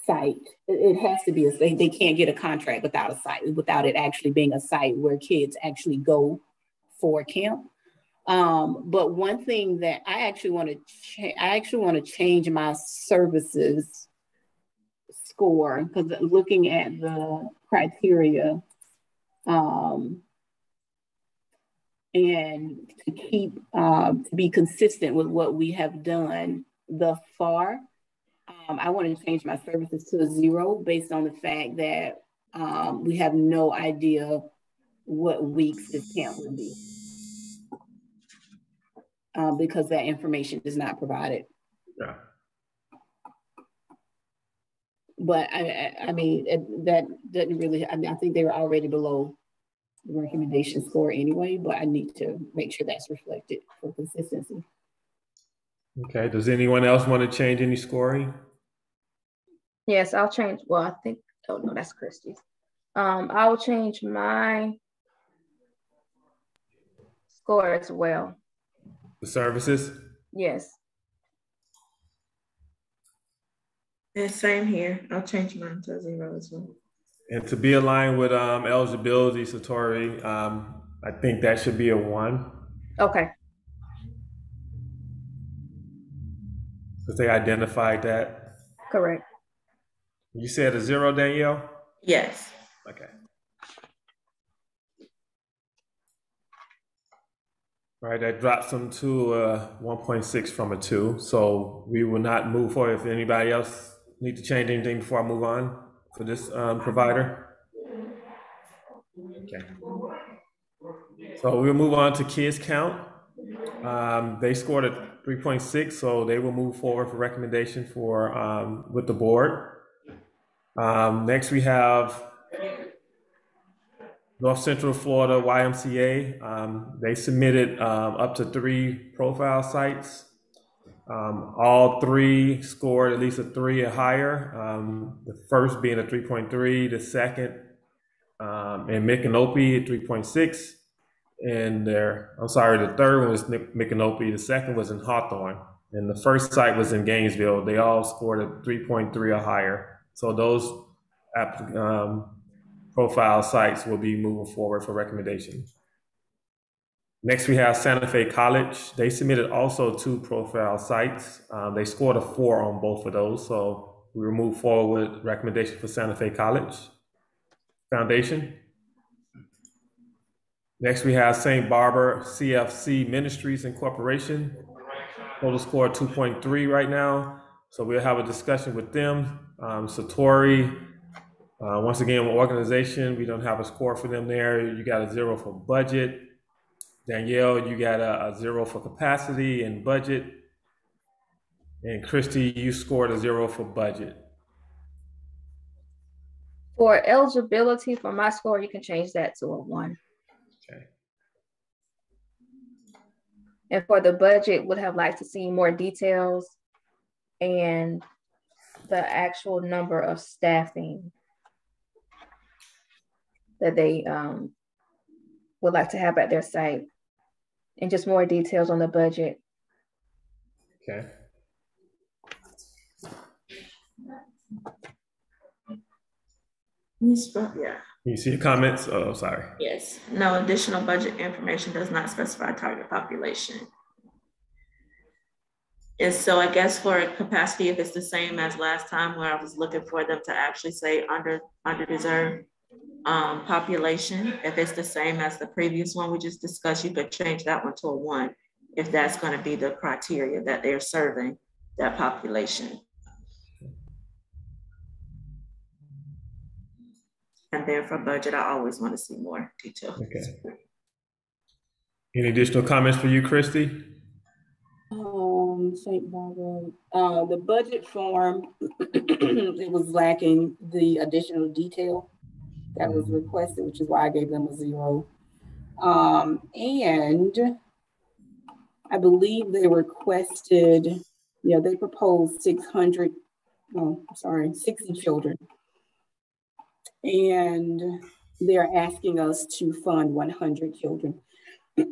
Speaker 2: site. It has to be they can't get a contract without a site, without it actually being a site where kids actually go for camp. But one thing that I actually want to change my services score, because looking at the criteria, and to keep to be consistent with what we have done thus far, I want to change my services to a 0 based on the fact that we have no idea what weeks this camp will be. Because that information is not provided.
Speaker 1: Yeah.
Speaker 2: But I mean, that doesn't really, I think they were already below the recommendation score anyway, but I need to make sure that's reflected for consistency.
Speaker 1: Okay, does anyone else want to change any scoring?
Speaker 5: Yes, I'll change, well, I think, oh no, that's Christy's. I will change my score as well.
Speaker 1: The services?
Speaker 5: Yes.
Speaker 4: And same here. I'll change mine to 0 as well.
Speaker 1: And to be aligned with eligibility, Satori, I think that should be a 1.
Speaker 5: Okay.
Speaker 1: Because they identified that.
Speaker 5: Correct.
Speaker 1: You said a 0, Danielle?
Speaker 4: Yes.
Speaker 1: Okay. All right, that drops them to 1.6 from a 2. So we will not move forward. If anybody else need to change anything before I move on for this provider. Okay. So we'll move on to kids count. They scored a 3.6, so they will move forward for recommendation for with the board. Next we have North Central Florida YMCA. They submitted up to 3 profile sites. All 3 scored at least a 3 or higher. The first being a 3.3, the second in Micanopy at 3.6. And the third one was Micanopy, the second was in Hawthorne, and the first site was in Gainesville. They all scored a 3.3 or higher. So those profile sites will be moving forward for recommendation. Next, we have Santa Fe College. They submitted also 2 profile sites. They scored a 4 on both of those. So we will move forward with recommendation for Santa Fe College Foundation. Next, we have St. Barbara CFC Ministries Incorporation. Total score 2.3 right now. So we'll have a discussion with them. Satori Once again, organization, we don't have a score for them there. You got a 0 for budget. Danielle, you got a 0 for capacity and budget. And Christy, you scored a 0 for budget.
Speaker 5: For eligibility, for my score, you can change that to a 1.
Speaker 1: Okay.
Speaker 5: And for the budget, would have liked to see more details and the actual number of staffing that they would like to have at their site, and just more details on the budget.
Speaker 1: Okay.
Speaker 4: Yeah.
Speaker 1: You see the comments? Oh, sorry.
Speaker 4: Yes. No additional budget information does not specify target population. And so I guess for capacity, if it's the same as last time where I was looking for them to actually say underdeserved population, if it's the same as the previous one we just discussed, you could change that one to a 1 if that's going to be the criteria that they're serving that population. And then for budget, I always want to see more detail.
Speaker 1: Okay. Any additional comments for you, Christy?
Speaker 2: St. Barbara, the budget form, it was lacking the additional detail that was requested, which is why I gave them a 0. And I believe they requested, they proposed 60 children. And they're asking us to fund 100 children, which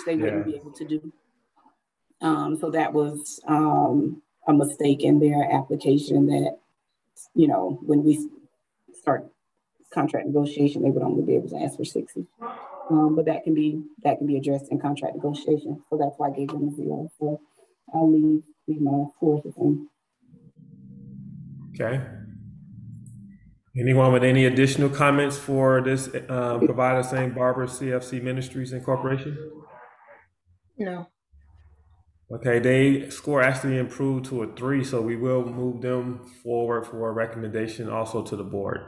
Speaker 2: they wouldn't be able to do. So that was a mistake in their application that, when we start contract negotiation, they would only be able to ask for 60. But that can be addressed in contract negotiation. So that's why I gave them a 0. So I'll leave my scores the same.
Speaker 1: Okay. Anyone with any additional comments for this provider, St. Barbara CFC Ministries Incorporation?
Speaker 5: No.
Speaker 1: Okay, they score actually improved to a 3, so we will move them forward for a recommendation also to the board.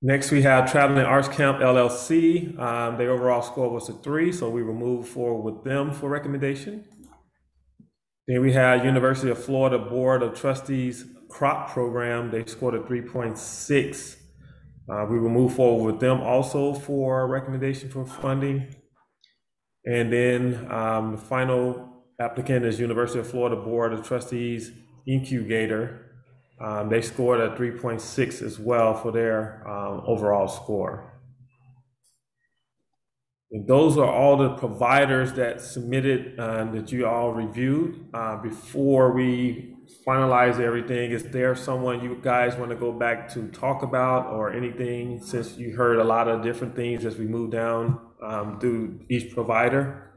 Speaker 1: Next, we have Traveling Arts Camp LLC. Their overall score was a 3, so we will move forward with them for recommendation. Then we have University of Florida Board of Trustees Crop Program. They scored a 3.6. We will move forward with them also for recommendation for funding. And then the final applicant is University of Florida Board of Trustees Incubator. They scored a 3.6 as well for their overall score. And those are all the providers that submitted that you all reviewed. Before we finalize everything, is there someone you guys want to go back to talk about or anything, since you heard a lot of different things as we move down through each provider?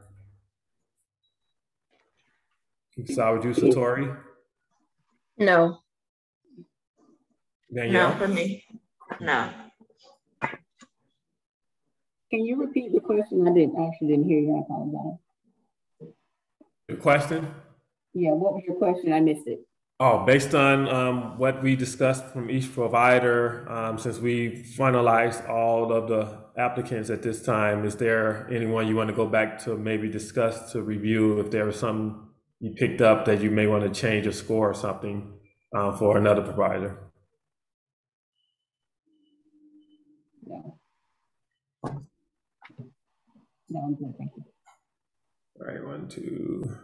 Speaker 1: Sawaju Satori?
Speaker 5: No.
Speaker 1: Danielle?
Speaker 4: No, for me, no.
Speaker 2: Can you repeat the question? I didn't hear you. I apologize.
Speaker 1: The question?
Speaker 2: Yeah, what was your question? I missed it.
Speaker 1: Oh, based on what we discussed from each provider, since we finalized all of the applicants at this time, is there anyone you want to go back to maybe discuss to review if there was something you picked up that you may want to change a score or something for another provider?
Speaker 2: No. No, I'm good, thank you.
Speaker 1: All right, 1, 2.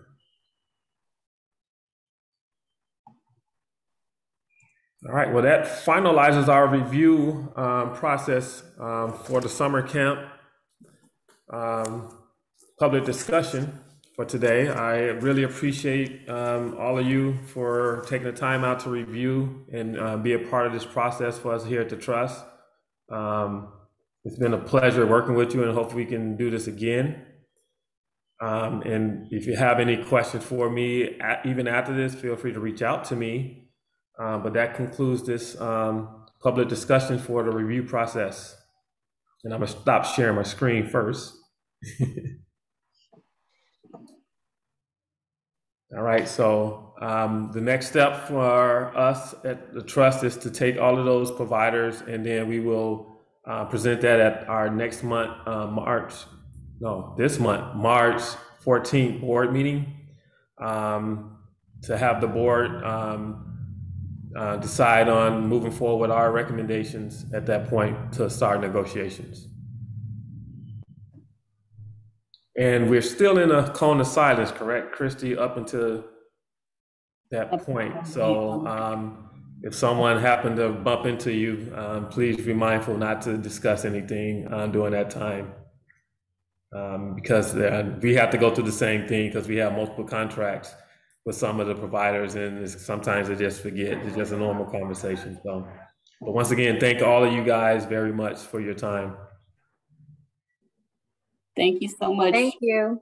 Speaker 1: All right, well, that finalizes our review process for the summer camp public discussion for today. I really appreciate all of you for taking the time out to review and be a part of this process for us here at the Trust. It's been a pleasure working with you, and hopefully we can do this again. And if you have any questions for me, even after this, feel free to reach out to me. But that concludes this public discussion for the review process. And I'm gonna stop sharing my screen first. All right, so the next step for us at the trust is to take all of those providers, and then we will present that at our next month, this month, March 14th board meeting, to have the board decide on moving forward with our recommendations at that point to start negotiations. And we're still in a cone of silence, correct, Christy, up until that point. So if someone happened to bump into you, please be mindful not to discuss anything during that time. Because we have to go through the same thing because we have multiple contracts with some of the providers, and sometimes they just forget. It's just a normal conversation. So, but once again, thank all of you guys very much for your time.
Speaker 2: Thank you so much.
Speaker 5: Thank you.